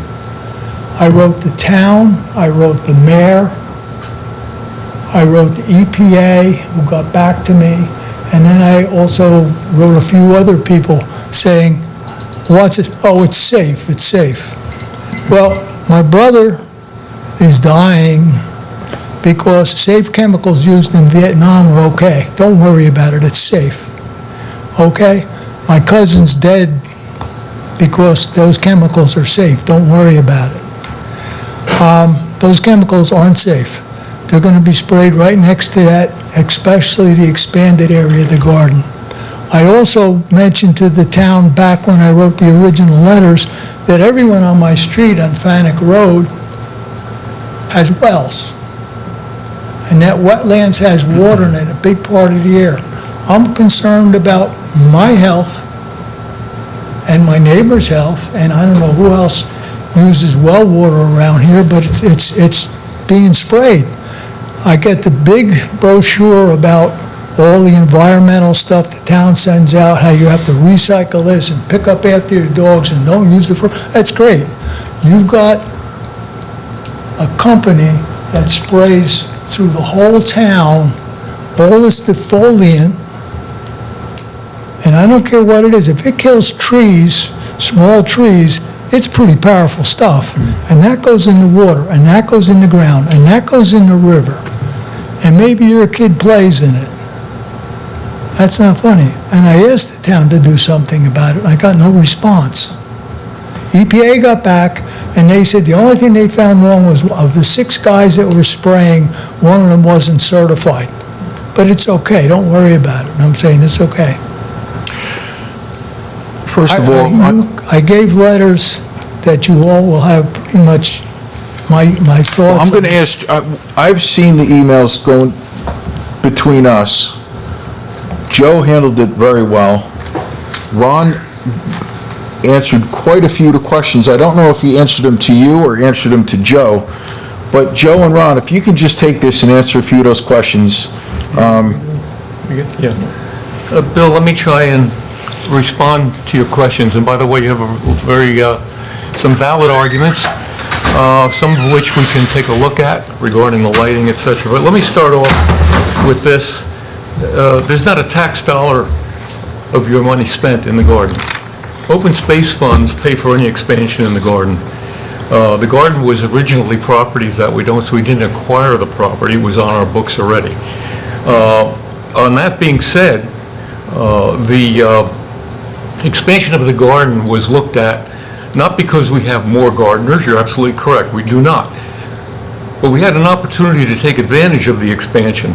I wrote the town, I wrote the mayor, I wrote the EPA, who got back to me, and then I also wrote a few other people saying, what's it? Oh, it's safe, it's safe. Well, my brother is dying because safe chemicals used in Vietnam are okay. Don't worry about it, it's safe. Okay? My cousin's dead because those chemicals are safe. Don't worry about it. Those chemicals aren't safe. They're going to be sprayed right next to that, especially the expanded area of the garden. I also mentioned to the town back when I wrote the original letters that everyone on my street on Fanick Road has wells. And that wetlands has water in it a big part of the year. I'm concerned about my health and my neighbor's health, and I don't know who else uses well water around here, but it's being sprayed. I get the big brochure about all the environmental stuff the town sends out, how you have to recycle this and pick up after your dogs and don't use the that's great. You've got a company that sprays through the whole town all this defoliant, and I don't care what it is. If it kills trees, small trees, it's pretty powerful stuff. And that goes in the water, and that goes in the ground, and that goes in the river. And maybe your kid plays in it. That's not funny. And I asked the town to do something about it. I got no response. EPA got back, and they said the only thing they found wrong was of the 6 guys that were spraying, one of them wasn't certified. But it's okay. Don't worry about it. And I'm saying it's okay. First of all, I gave letters that you all will have pretty much my thoughts. I'm going to ask, I've seen the emails going between us. Joe handled it very well. Ron answered quite a few of the questions. I don't know if he answered them to you or answered them to Joe, but Joe and Ron, if you can just take this and answer a few of those questions. Bill, let me try and respond to your questions. And by the way, you have some valid arguments, some of which we can take a look at regarding the lighting, et cetera. But let me start off with this. There's not a tax dollar of your money spent in the garden. open space funds pay for any expansion in the garden. The garden was originally properties that we don't, so we didn't acquire the property, it was on our books already. On that being said, the expansion of the garden was looked at, not because we have more gardeners, you're absolutely correct, we do not. But we had an opportunity to take advantage of the expansion,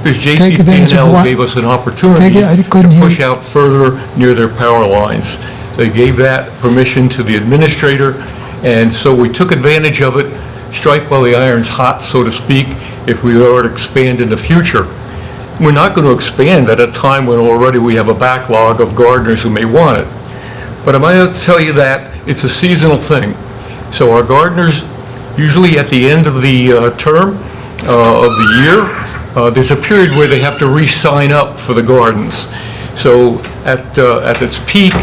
because Take advantage of JCP&L what? gave us an opportunity I couldn't to hear push you. out further near their power lines. They gave that permission to the administrator, and so we took advantage of it, strike while the iron's hot, so to speak, if we were to expand in the future. We're not going to expand at a time when already we have a backlog of gardeners who may want it. But I'm going to tell you that it's a seasonal thing. So our gardeners, usually at the end of the term of the year, there's a period where they have to re-sign up for the gardens. So at its peak,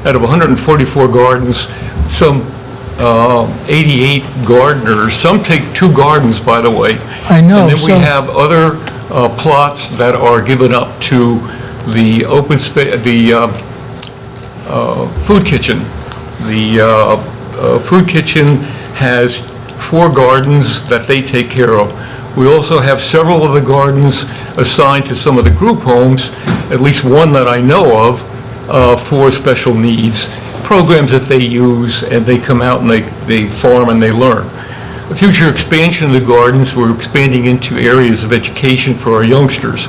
out of 144 gardens, some 88 gardeners, some take 2 gardens, by the way. I know, And then we so- have other plots that are given up to the open space, the food kitchen. The food kitchen has 4 gardens that they take care of. We also have several of the gardens assigned to some of the group homes, at least one that I know of, for special needs, programs that they use, and they come out and they farm and they learn. The future expansion of the gardens, we're expanding into areas of education for our youngsters.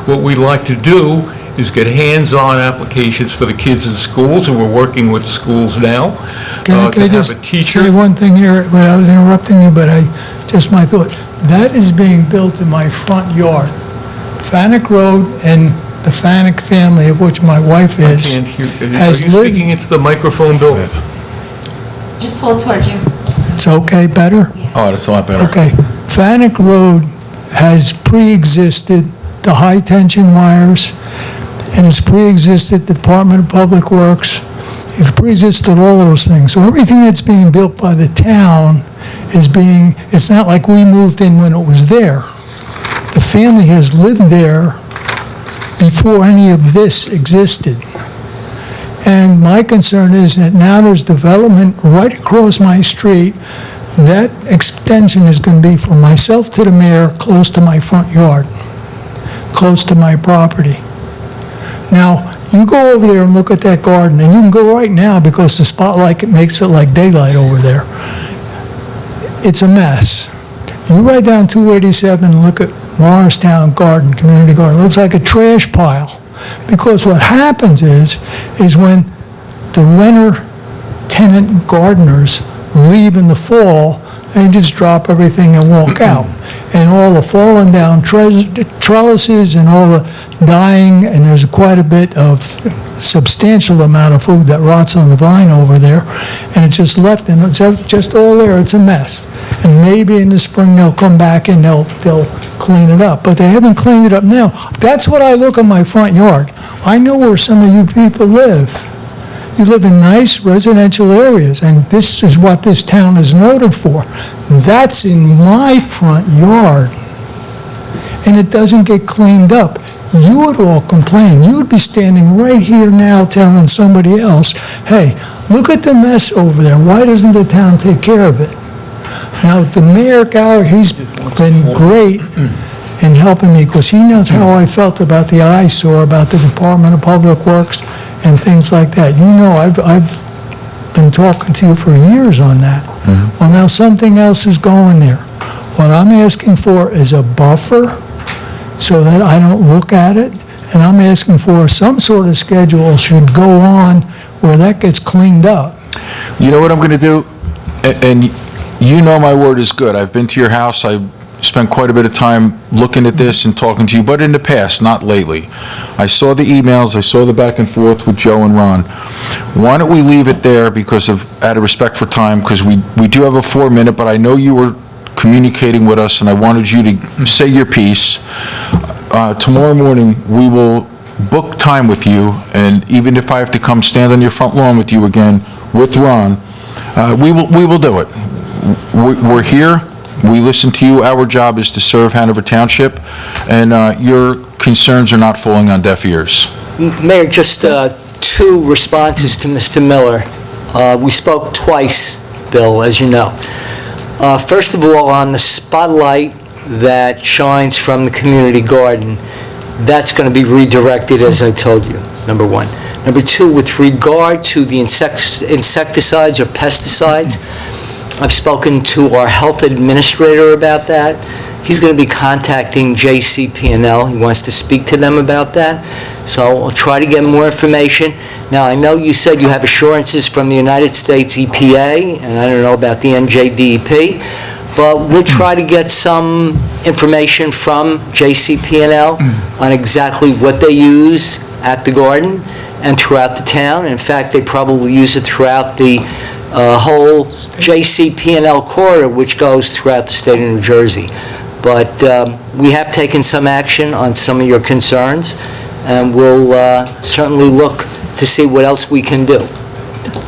What we'd like to do is get hands-on applications for the kids in schools, and we're working with schools now Can I to have just a teacher. say one thing here without interrupting you, but just my thought. That is being built in my front yard. Fanick Road and the Fanick family, of which my wife I is, can't hear. has Are you lived... speaking into the microphone, Bill? Just pull it towards you. It's okay, better? Oh, that's a lot better. Okay. Fanick Road has pre-existed the high-tension wires, and it's pre-existed the Department of Public Works. It's pre-existed all those things. So everything that's being built by the town is being, it's not like we moved in when it was there. The family has lived there before any of this existed. And my concern is that now there's development right across my street. That extension is going to be from myself to the mayor, close to my front yard, close to my property. Now, you go over there and look at that garden, and you can go right now because the spotlight makes it like daylight over there. It's a mess. You ride down 287 and look at Morristown Garden, Community Garden, it looks like a trash pile. Because what happens is when the renter tenant gardeners leave in the fall, they just drop everything and walk out. And all the fallen down trellises and all the dying, and there's quite a bit of substantial amount of food that rots on the vine over there, and it's just left, and it's just all there, it's a mess. And maybe in the spring they'll come back and they'll clean it up, but they haven't cleaned it up now. That's what I look at my front yard. I know where some of you people live. You live in nice residential areas, and this is what this town is noted for. That's in my front yard, and it doesn't get cleaned up. You would all complain. You would be standing right here now telling somebody else, hey, look at the mess over there. Why doesn't the town take care of it? Now, the mayor, Gallagher, he's been great in helping me because he knows how I felt about the eyesore, about the Department of Public Works and things like that. You know, I've been talking to you for years on that. Well, now something else is going there. What I'm asking for is a buffer so that I don't look at it, and I'm asking for some sort of schedule should go on where that gets cleaned up. You know what I'm going to do? And you know my word is good. I've been to your house. I spent quite a bit of time looking at this and talking to you, but in the past, not lately. I saw the emails. I saw the back and forth with Joe and Ron. Why don't we leave it there because of, out of respect for time, because we do have a 4-minute, but I know you were communicating with us, and I wanted you to say your piece. Tomorrow morning, we will book time with you, and even if I have to come stand on your front lawn with you again, with Ron, we will do it. We're here, we listen to you, our job is to serve Hanover Township, and your concerns are not falling on deaf ears. Mayor, just two responses to Mr. Miller. We spoke twice, Bill, as you know. First of all, on the spotlight that shines from the community garden, that's going to be redirected, as I told you, number one. Number two, with regard to the insecticides or pesticides, I've spoken to our health administrator about that. He's going to be contacting JCP&L. He wants to speak to them about that. So I'll try to get more information. Now, I know you said you have assurances from the United States EPA, and I don't know about the NJDEP, but we'll try to get some information from JCP&L on exactly what they use at the garden and throughout the town. In fact, they probably use it throughout the whole JCP&L corridor, which goes throughout the state of New Jersey. But we have taken some action on some of your concerns, and we'll certainly look to see what else we can do.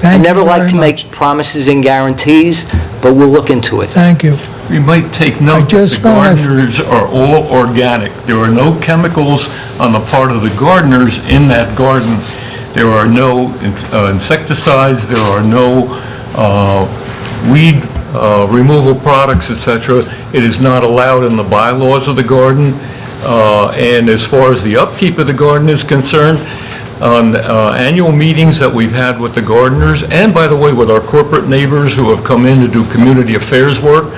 I never like to make promises and guarantees, but we'll look into it. Thank you. We might take note that the gardeners are all organic. There are no chemicals on the part of the gardeners in that garden. There are no insecticides, there are no weed removal products, etc. It is not allowed in the bylaws of the garden. And as far as the upkeep of the garden is concerned, on annual meetings that we've had with the gardeners, and by the way, with our corporate neighbors who have come in to do community affairs work,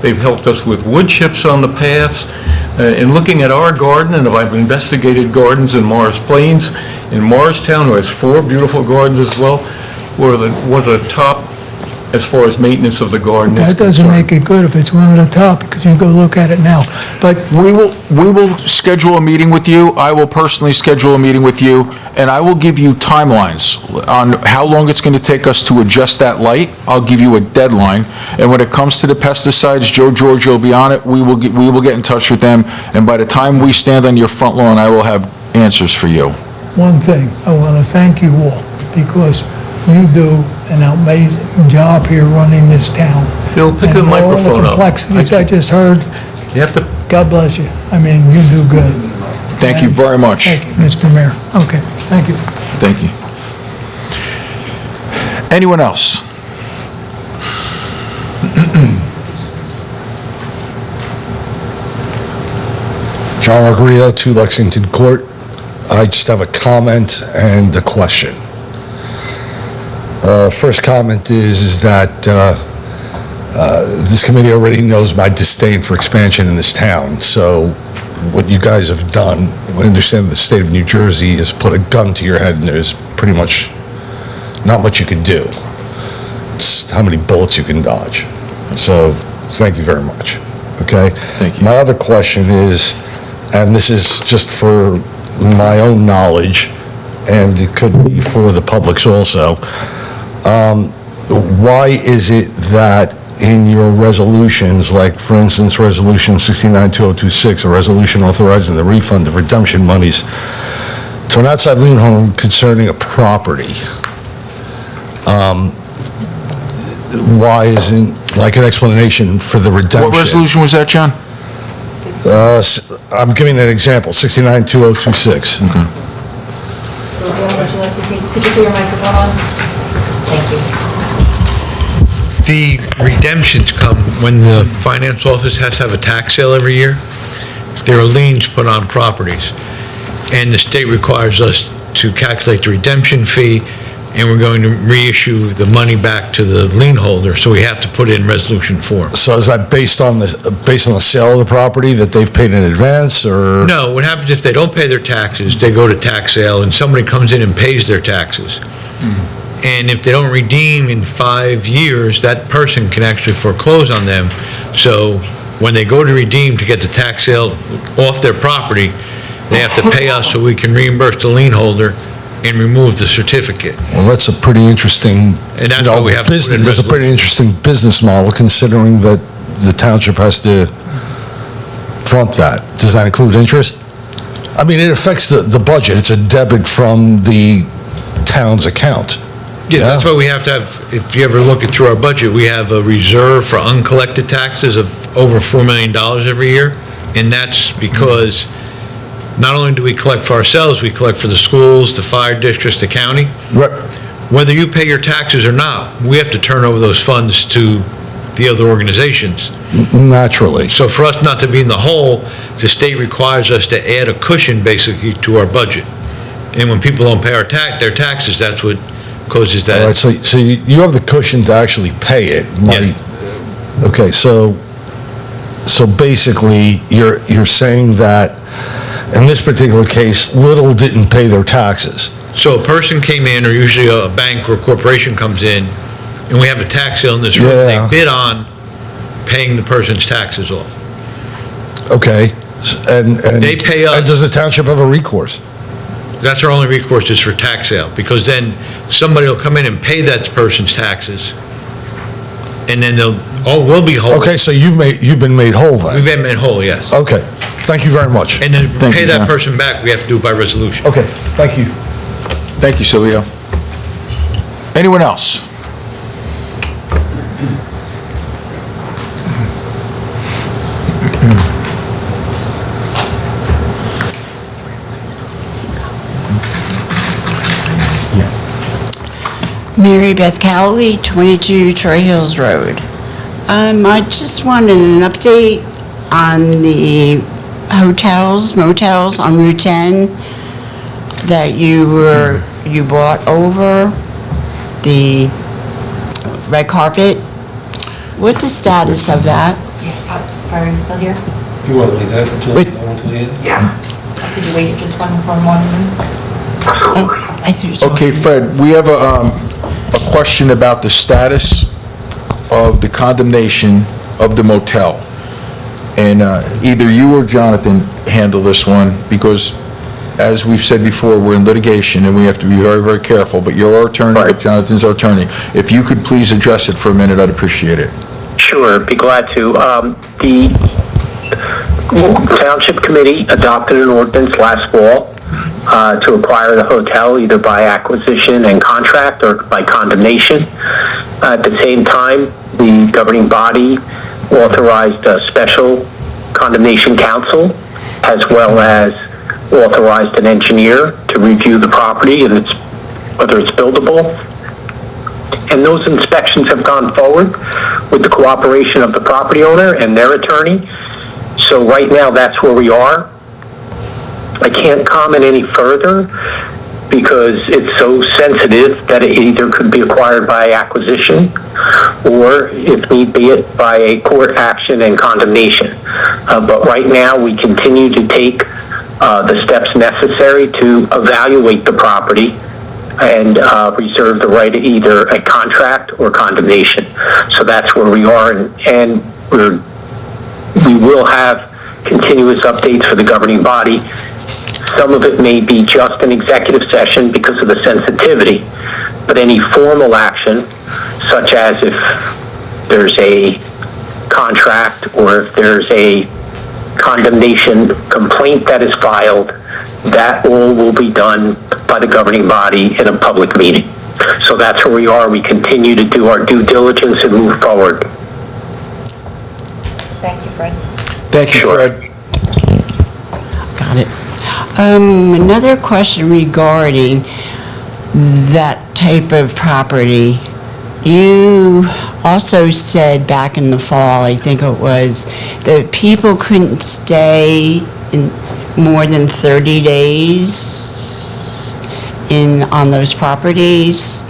they've helped us with wood chips on the paths. In looking at our garden, and I've investigated gardens in Morris Plains, in Morristown, who has 4 beautiful gardens as well, we're one of the top as far as maintenance of the garden is That doesn't concerned. make it good if it's one of the top, because you go look at it now. But We will schedule a meeting with you. I will personally schedule a meeting with you, and I will give you timelines on how long it's going to take us to adjust that light. I'll give you a deadline. And when it comes to the pesticides, Joe Giorgio will be on it. We will get in touch with them, and by the time we stand on your front lawn, I will have answers for you. one thing, I want to thank you all, because you do an amazing job here running this town. Bill, pick the microphone And all up. the complexities I just heard, You have to, God bless you. I mean, you do good. Thank you very much. Thank you, Mr. Mayor. Okay, thank you. Thank you. Anyone else? John Argrio, 2 Lexington Court. I just have a comment and a question. First comment is that this committee already knows my disdain for expansion in this town, so what you guys have done, I understand the state of New Jersey has put a gun to your head and there's pretty much not much you can do. It's how many bullets you can dodge. So, thank you very much, okay? Thank you. My other question is, and this is just for my own knowledge, and it could be for the public's also, why is it that in your resolutions, like for instance, Resolution 69-2026, a resolution authorizing the refund of redemption monies to an outside lien holder concerning a property, why isn't, like an explanation for the redemption? What resolution was that, John? I'm giving an example, 69-2026. So, Bill, would you like to take, could you put your microphone on? Thank you. The redemptions come when the finance office has to have a tax sale every year. There are liens put on properties, and the state requires us to calculate the redemption fee, and we're going to reissue the money back to the lien holder, so we have to put it in resolution form. So is that based on the sale of the property that they've paid in advance, or? No, what happens if they don't pay their taxes, they go to tax sale, and somebody comes in and pays their taxes. And if they don't redeem in 5 years, that person can actually foreclose on them. So when they go to redeem to get the tax sale off their property, they have to pay us so we can reimburse the lien holder and remove the certificate. Well, that's a pretty interesting, And that's why we have to put it in That's a pretty interesting business model, considering that the township has to front that. Does that include interest? I mean, it affects the budget. It's a debit from the town's account. Yeah, that's why we have to have, if you ever look through our budget, we have a reserve for uncollected taxes of over $4 million every year. And that's because not only do we collect for ourselves, we collect for the schools, the fire districts, the county. Right. Whether you pay your taxes or not, we have to turn over those funds to the other organizations. Naturally. So for us not to be in the hole, the state requires us to add a cushion basically to our budget. And when people don't pay their taxes, that's what causes All right, that. so you have the cushion to actually pay it. Money. Okay, so basically, you're saying that in this particular case, Little didn't pay their taxes. So a person came in, or usually a bank or a corporation comes in, and we have a tax sale in this room, Yeah. they bid on paying the person's taxes off. Okay, and... They pay us. And does the township have a recourse? That's our only recourse is for tax sale, because then somebody will come in and pay that person's taxes, and then we'll be whole. Okay, so you've been made whole then? We've been made whole, yes. Okay, thank you very much. And then to Thank pay you, that John. person back, we have to do it by resolution. Okay, thank you. Thank you, Silvio. Anyone else? Mary Beth Cowley, 22 Troy Hills Road. I just wanted an update on the hotels, motels on Route 10 that you brought over, the red carpet. What's the status of that? Are you still here? You want to leave that until the end? Yeah. Could you wait just one more minute? I thought you were talking. Okay, Fred, we have a question about the status of the condemnation of the motel. And either you or Jonathan handle this one, because as we've said before, we're in litigation and we have to be very, very careful, but you're our attorney, Jonathan's our attorney. If you could please address it for a minute, I'd appreciate it. Sure, be glad to. The Township Committee adopted an ordinance last fall to acquire the hotel either by acquisition and contract or by condemnation. At the same time, the governing body authorized a special condemnation council, as well as authorized an engineer to review the property and whether it's buildable. And those inspections have gone forward with the cooperation of the property owner and their attorney. So right now, that's where we are. I can't comment any further because it's so sensitive that it either could be acquired by acquisition or, if need be, it by a court action and condemnation. But right now, we continue to take the steps necessary to evaluate the property and reserve the right to either a contract or condemnation. So that's where we are, and we will have continuous updates for the governing body. Some of it may be just an executive session because of the sensitivity, but any formal action, such as if there's a contract or if there's a condemnation complaint that is filed, that all will be done by the governing body in a public meeting. So that's where we are. We continue to do our due diligence and move forward. Thank you, Fred. Thank you, Fred. Got it. Another question regarding that type of property. You also said back in the fall, I think it was, that people couldn't stay in more than 30 days on those properties.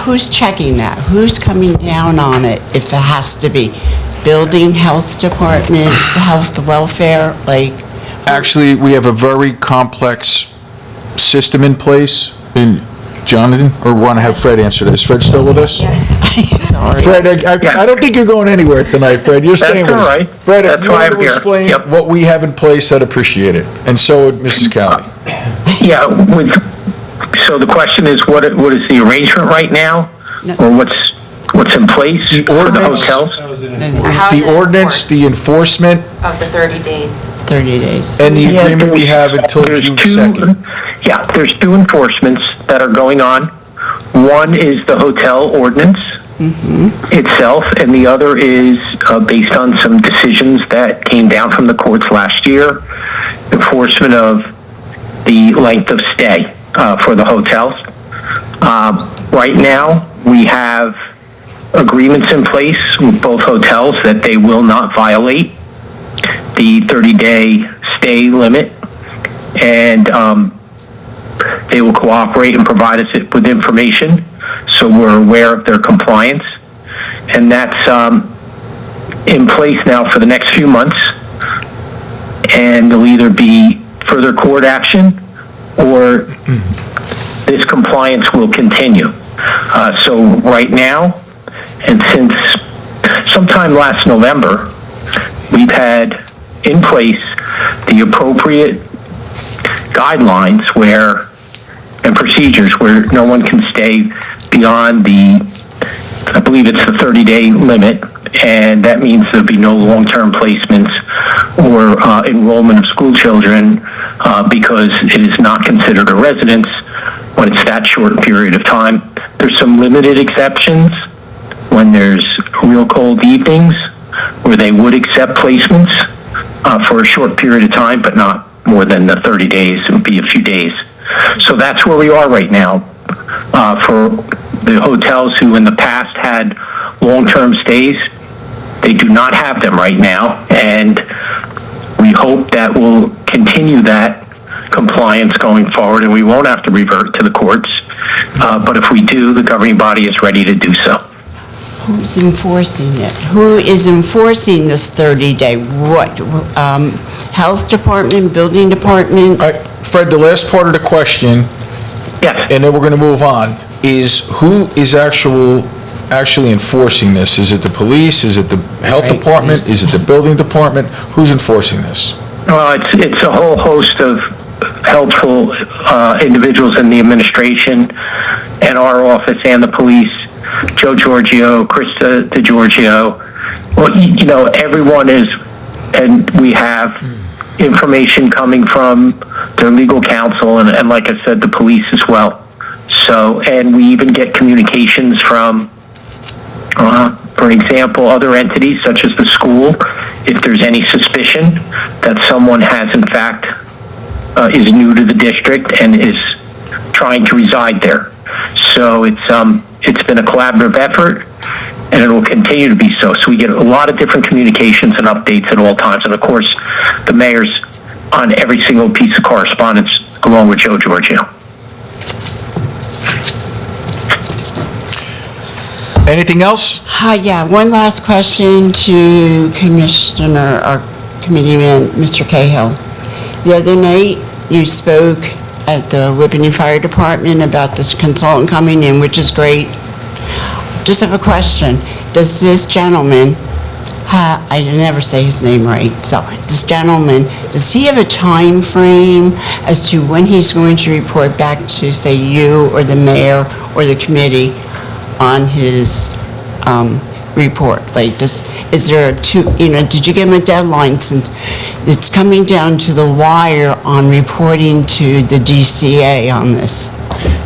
Who's checking that? Who's coming down on it if it has to be? Building, health department, health, welfare, like? Actually, we have a very complex system in place. And Jonathan, or want to have Fred answer this? Fred still with us? Sorry. Fred, I don't think you're going anywhere tonight, Fred. You're staying with us. That's all right. Fred, if That's you why want I'm to here. explain Yep. what we have in place, I'd appreciate it. And so would Mrs. Cowley. Yeah, so the question is, what is the arrangement right now? Or what's in place The for the ordinance- hotels? The ordinance, the enforcement, Of the 30 days. 30 days. and the Yeah, agreement we have until there's June two- 2nd. Yeah, there's two enforcements that are going on. One is the hotel ordinance, itself, and the other is based on some decisions that came down from the courts last year, enforcement of the length of stay for the hotels. Right now, we have agreements in place with both hotels that they will not violate the 30-day stay limit, and they will cooperate and provide us with information so we're aware of their compliance. And that's in place now for the next few months, and there'll either be further court action or this compliance will continue. So right now, and since sometime last November, we've had in place the appropriate guidelines and procedures where no one can stay beyond I believe it's the 30-day limit, and that means there'll be no long-term placements or enrollment of school children because it is not considered a residence when it's that short period of time. There's some limited exceptions when there's real cold evenings where they would accept placements for a short period of time, but not more than the 30 days. It would be a few days. So that's where we are right now for the hotels who in the past had long-term stays. They do not have them right now, and we hope that we'll continue that compliance going forward and we won't have to revert to the courts. But if we do, the governing body is ready to do so. Who's enforcing it? Who is enforcing this 30-day? What, health department, building department? All right, Fred, the last part of the question, yes, and then we're going to move on, is who is actually enforcing this? Is it the police? Is it the health department? Is it the building department? Who's enforcing this? Well, it's a whole host of helpful individuals in the administration and our office and the police. Joe Giorgio, Krista DeGiorgio. Well, you know, everyone is, and we have information coming from their legal counsel and like I said, the police as well. So, and we even get communications from, for example, other entities such as the school, if there's any suspicion that someone has in fact is new to the district and is trying to reside there. So it's been a collaborative effort, and it will continue to be so. So we get a lot of different communications and updates at all times. And of course, the mayor's on every single piece of correspondence along with Joe Giorgio. Anything else? Yeah, one last question to Commissioner, or Committeeman, Mr. Cahill. The other night, you spoke at the Whippany Fire Department about this consultant coming in, which is great. Just have a question. Does this gentleman, I never say his name right, so this gentleman, does he have a time frame as to when he's going to report back to, say, you or the mayor or the committee on his report? Like, is there did you give him a deadline, since it's coming down to the wire on reporting to the DCA on this?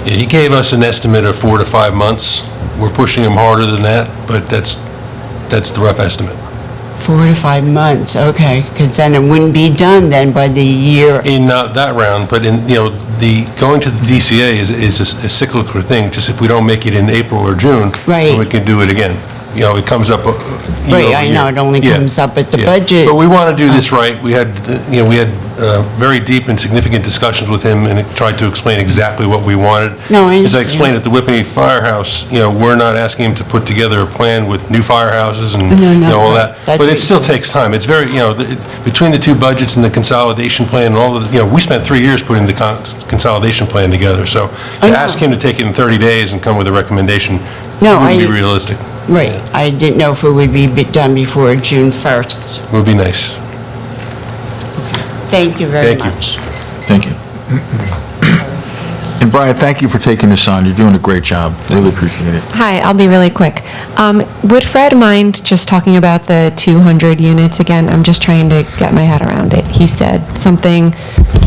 Yeah, he gave us an estimate of 4 to 5 months. We're pushing him harder than that, but that's the rough estimate. 4 to 5 months, okay, because then it wouldn't be done then by the year. In not that round, but in, the going to the DCA is a cyclical thing. Just if we don't make it in April or June, Right. then we can do it again. It comes up Right, I know, it only comes up at the budget. But we want to do this right. We had very deep and significant discussions with him and tried to explain exactly what we wanted. No, I As I understand. explained at the Whippany Firehouse, we're not asking him to put together a plan with new firehouses and No, all right. that. That But it makes still sense. takes time. It's very, between the two budgets and the consolidation plan and all the, we spent 3 years putting the consolidation plan together. So I to know. ask him to take it in 30 days and come with a recommendation No, wouldn't be I- realistic. Right, I didn't know if it would be done before June 1st. Would be nice. Thank you very Thank you. much. Thank you. And Brian, thank you for taking this on. You're doing a great job. Really appreciate it. Hi, I'll be really quick. Would Fred mind just talking about the 200 units again? I'm just trying to get my head around it. He said something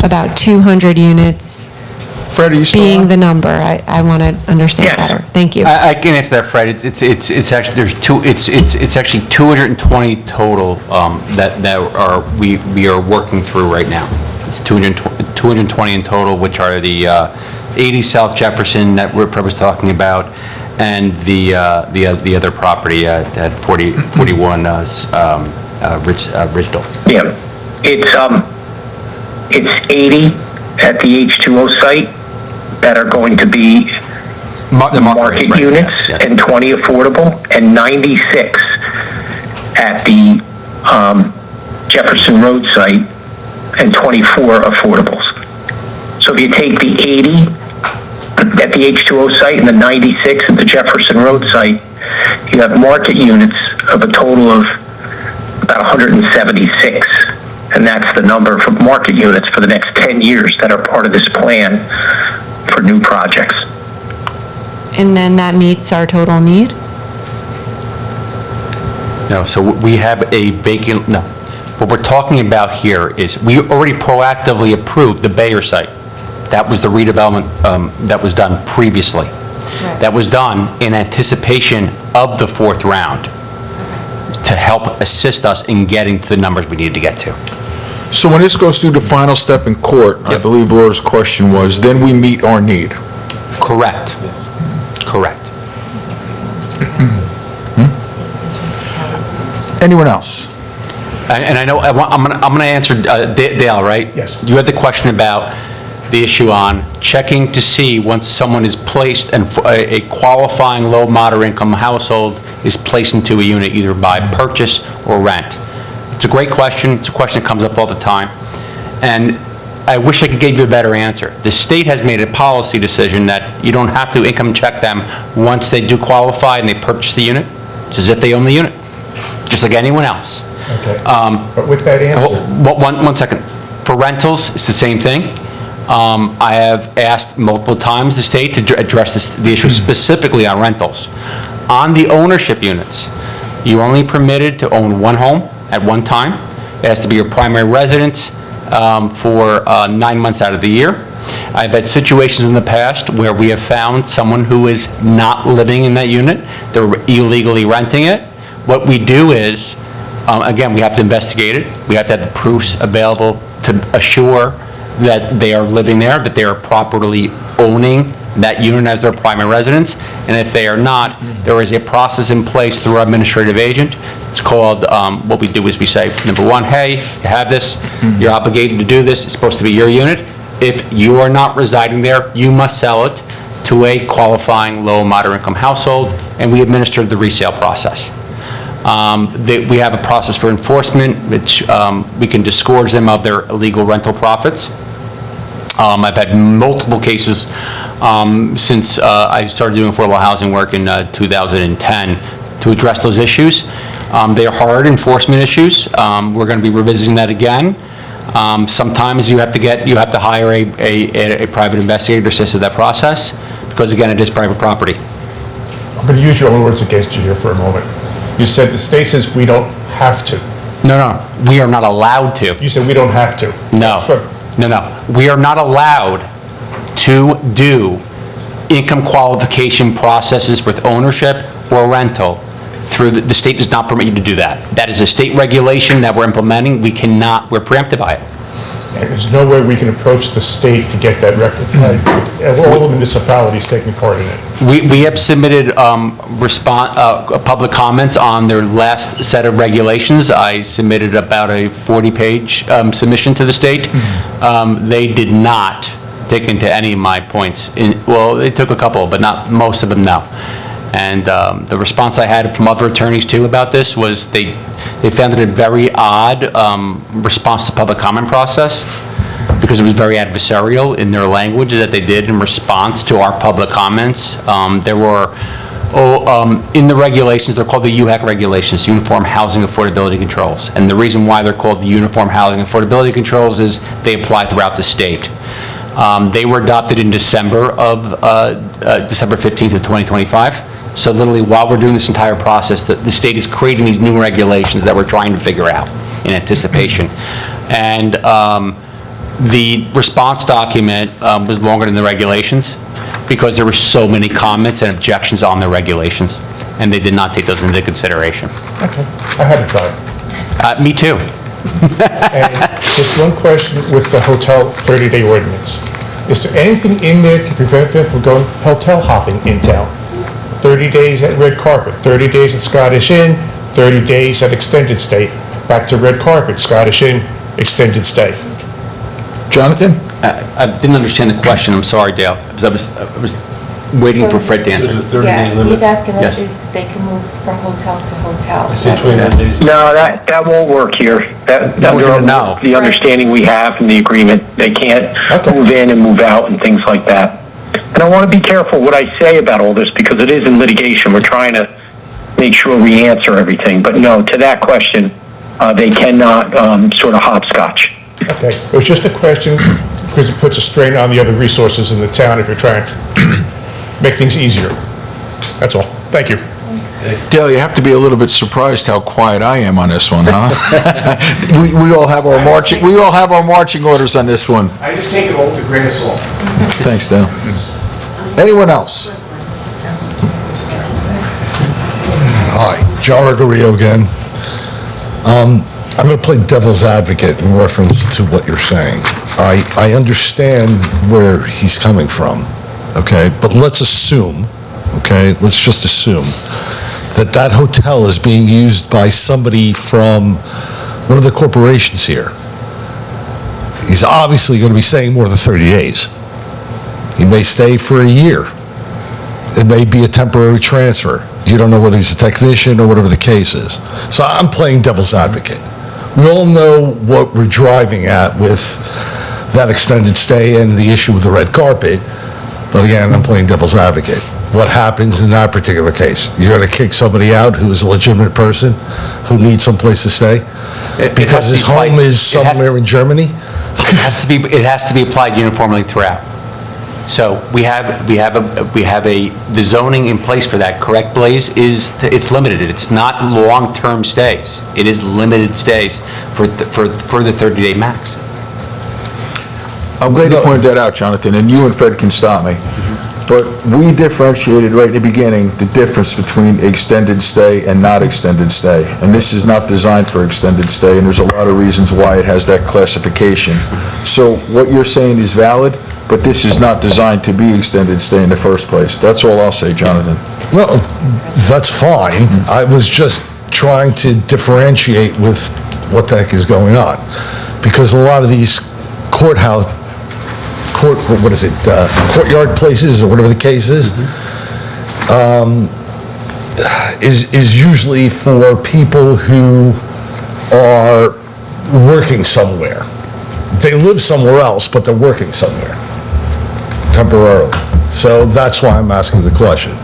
about 200 units Fred, are you still being on? the number? I want to understand Yes. better. Thank you. I can answer that, Fred. It's actually, it's actually 220 total we are working through right now. It's 220 in total, which are the 80 South Jefferson that Fred was talking about, and the other property at 41 Ridgeville. Yeah, it's 80 at the H2O site that are going to be The market rates, right, units, yes. and 20 affordable, and 96 at the Jefferson Road site, and 24 affordables. So if you take the 80 at the H2O site and the 96 at the Jefferson Road site, you have market units of a total of about 176. And that's the number for market units for the next 10 years that are part of this plan for new projects. And then that meets our total need? No, so we have a vacant, no. What we're talking about here is, we already proactively approved the Bayer site. That was the redevelopment that was done previously. That was done in anticipation of the fourth round to help assist us in getting to the numbers we needed to get to. So when this goes through the final step in court, I believe Laura's question was, then we meet our need. Correct. Correct. Anyone else? And I know, I'm going to answer Dale, right? Yes. You had the question about the issue on checking to see once someone is placed and a qualifying low, moderate income household is placed into a unit either by purchase or rent. It's a great question. It's a question that comes up all the time. And I wish I could give you a better answer. The state has made a policy decision that you don't have to income check them once they do qualify and they purchase the unit. It's as if they own the unit, just like anyone else. Okay. But with that answer... One second. For rentals, it's the same thing. I have asked multiple times the state to address the issue specifically on rentals. On the ownership units, you're only permitted to own one home at one time. It has to be your primary residence for 9 months out of the year. I've had situations in the past where we have found someone who is not living in that unit. They're illegally renting it. What we do is, again, we have to investigate it. We have to have the proofs available to assure that they are living there, that they are properly owning that unit as their primary residence. And if they are not, there is a process in place through our administrative agent. It's called, what we do is we say, number one, hey, you have this, you're obligated to do this, it's supposed to be your unit. If you are not residing there, you must sell it to a qualifying low, moderate income household, and we administer the resale process. We have a process for enforcement, which we can disgorge them of their illegal rental profits. I've had multiple cases since I started doing affordable housing work in 2010 to address those issues. They are hard enforcement issues. We're going to be revisiting that again. Sometimes you have to hire a private investigator to assist with that process, because again, it is private property. I'm going to use your own words against you here for a moment. You said the state says we don't have to. No, we are not allowed to. You said we don't have to. No. We are not allowed to do income qualification processes with ownership or rental. The state does not permit you to do that. That is a state regulation that we're implementing. We're preempted by it. And there's no way we can approach the state to get that rectified. All the municipalities taking part in it. We have submitted public comments on their last set of regulations. I submitted about a 40-page submission to the state. They did not take into any of my points. Well, they took a couple, but not most of them, no. And the response I had from other attorneys too about this was they found it a very odd response to public comment process, because it was very adversarial in their language that they did in response to our public comments. There were, in the regulations, they're called the UHAC regulations, Uniform Housing Affordability Controls. And the reason why they're called the Uniform Housing Affordability Controls is they apply throughout the state. They were adopted in December 15th of 2025. So literally, while we're doing this entire process, the state is creating these new regulations that we're trying to figure out in anticipation. And The response document was longer than the regulations because there were so many comments and objections on the regulations, and they did not take those into consideration. Okay, I had to try. Me too. And just one question with the hotel 30-day ordinance. Is there anything in there to prevent them from going hotel hopping in town? 30 days at Red Carpet, 30 days at Scottish Inn, 30 days at Extended Stay, back to Red Carpet, Scottish Inn, Extended Stay. Jonathan? I didn't understand the question, I'm sorry, Dale, because I was waiting for Fred to answer. Yeah, he's asking Yes. if they can move from hotel to hotel. No, that won't work here. No. The understanding we have in the agreement, they can't move in and move out and things like that. And I want to be careful what I say about all this because it is in litigation. We're trying to make sure we answer everything. But no, to that question, they cannot sort of hopscotch. Okay, it was just a question because it puts a strain on the other resources in the town if you're trying to make things easier. That's all. Thank you. Dale, you have to be a little bit surprised how quiet I am on this one, huh? We all have our marching orders on this one. I just take it all with a grain of salt. Thanks, Dale. Anyone else? Hi, John Argorio again. I'm going to play devil's advocate in reference to what you're saying. I understand where he's coming from, okay? But let's assume, okay, let's just assume that that hotel is being used by somebody from one of the corporations here. He's obviously going to be staying more than 30 days. He may stay for a year. It may be a temporary transfer. You don't know whether he's a technician or whatever the case is. So I'm playing devil's advocate. We all know what we're driving at with that extended stay and the issue with the red carpet, but again, I'm playing devil's advocate. What happens in that particular case? You're going to kick somebody out who is a legitimate person, who needs someplace to stay? Because his home is somewhere in Germany? It has to be applied uniformly throughout. So we have the zoning in place for that, correct, Blaze? It's limited. It's not long-term stays. It is limited stays for the 30-day max. I'm glad you pointed that out, Jonathan, and you and Fred can stop me. But we differentiated right in the beginning the difference between extended stay and not extended stay. And this is not designed for extended stay, and there's a lot of reasons why it has that classification. So what you're saying is valid, but this is not designed to be extended stay in the first place. That's all I'll say, Jonathan. Well, that's fine. I was just trying to differentiate with what the heck is going on. Because a lot of these courtyard places, or whatever the case is, is usually for people who are working somewhere. They live somewhere else, but they're working somewhere temporarily. So that's why I'm asking the question.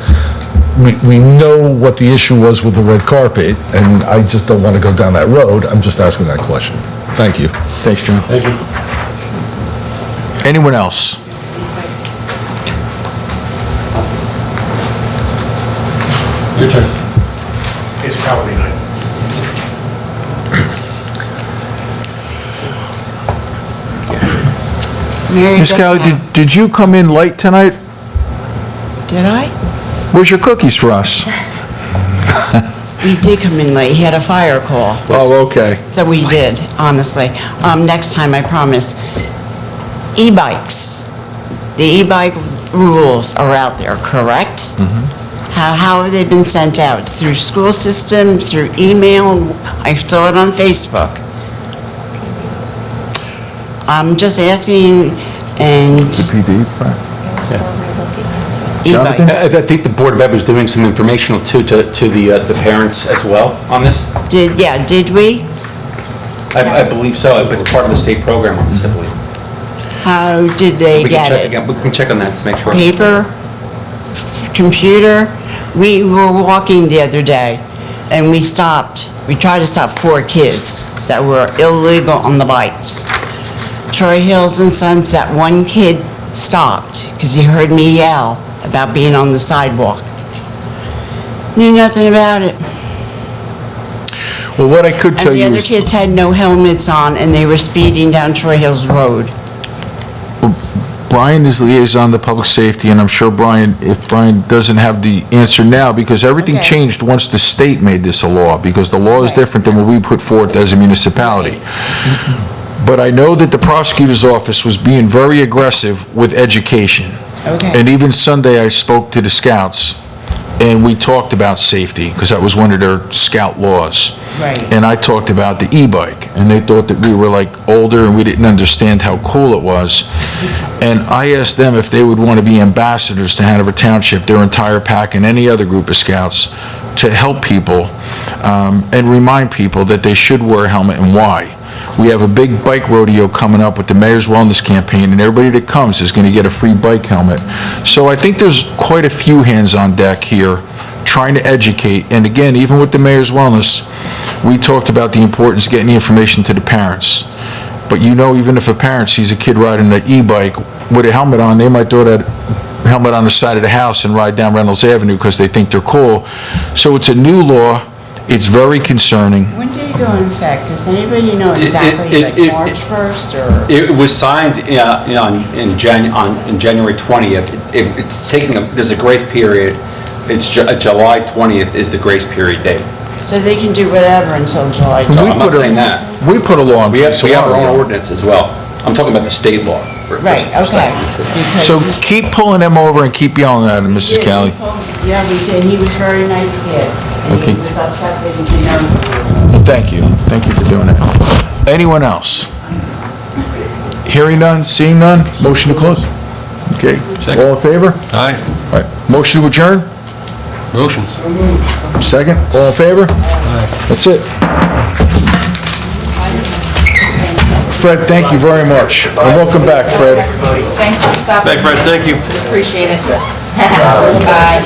We know what the issue was with the red carpet, and I just don't want to go down that road. I'm just asking that question. Thank you. Thanks, John. Thank you. Anyone else? Your turn. It's Cowley night. Ms. Cowley, did you come in late tonight? Did I? Where's your cookies for us? We did come in late. He had a fire call. Oh, okay. So we did, honestly. Next time, I promise. E-bikes. The e-bike rules are out there, correct? How have they been sent out? Through school system, through email? I saw it on Facebook. I'm just asking, and Jonathan? I think the Board of Ed was doing some informational too to the parents as well on this. Did we? I believe so. It's part of the state program on this, I believe. How did they get it? We can check on that to make sure. Paper? Computer? We were walking the other day, and we stopped. We tried to stop 4 kids that were illegal on the bikes. Troy Hills and Sons, that one kid stopped because he heard me yell about being on the sidewalk. Knew nothing about it. Well, what I could tell you And the is... other kids had no helmets on, and they were speeding down Troy Hills Road. Brian is liaison to public safety, and I'm sure if Brian doesn't have the answer now, because everything Okay. changed once the state made this a law, because the law is different than what we put forth as a municipality. But I know that the prosecutor's office was being very aggressive with education. Okay. And even Sunday, I spoke to the scouts, and we talked about safety, because that was one of their scout laws. Right. And I talked about the e-bike, and they thought that we were like older and we didn't understand how cool it was. And I asked them if they would want to be ambassadors to Hanover Township, their entire pack, and any other group of scouts, to help people and remind people that they should wear a helmet and why. We have a big bike rodeo coming up with the Mayor's Wellness Campaign, and everybody that comes is going to get a free bike helmet. So I think there's quite a few hands on deck here trying to educate. And again, even with the Mayor's Wellness, we talked about the importance of getting the information to the parents. But you know, even if a parent sees a kid riding an e-bike with a helmet on, they might throw that helmet on the side of the house and ride down Reynolds Avenue because they think they're cool. So it's a new law. It's very concerning. When did it go in effect? Does anybody know exactly, like March 1st or? It was signed in January 20th. It's taking, there's a grace period. It's July 20th is the grace period date. So they can do whatever until July 20th? No, I'm not saying that. We put a law in We have place. our own ordinance as well. I'm talking about the state law. Right, okay. So keep pulling them over and keep yelling at them, Mrs. Callie. Yeah, we did. He was a very nice kid. And Okay. he was upset that he didn't know. Well, thank you. Thank you for doing that. Anyone else? Hearing none, seeing none, motion to close? Okay. All in favor? Aye. All right. Motion to adjourn? Motion. Second? All in favor? That's it. Fred, thank you very much. And welcome back, Fred. Thanks for stopping. Hey, Fred, thank you. Appreciate it. Bye.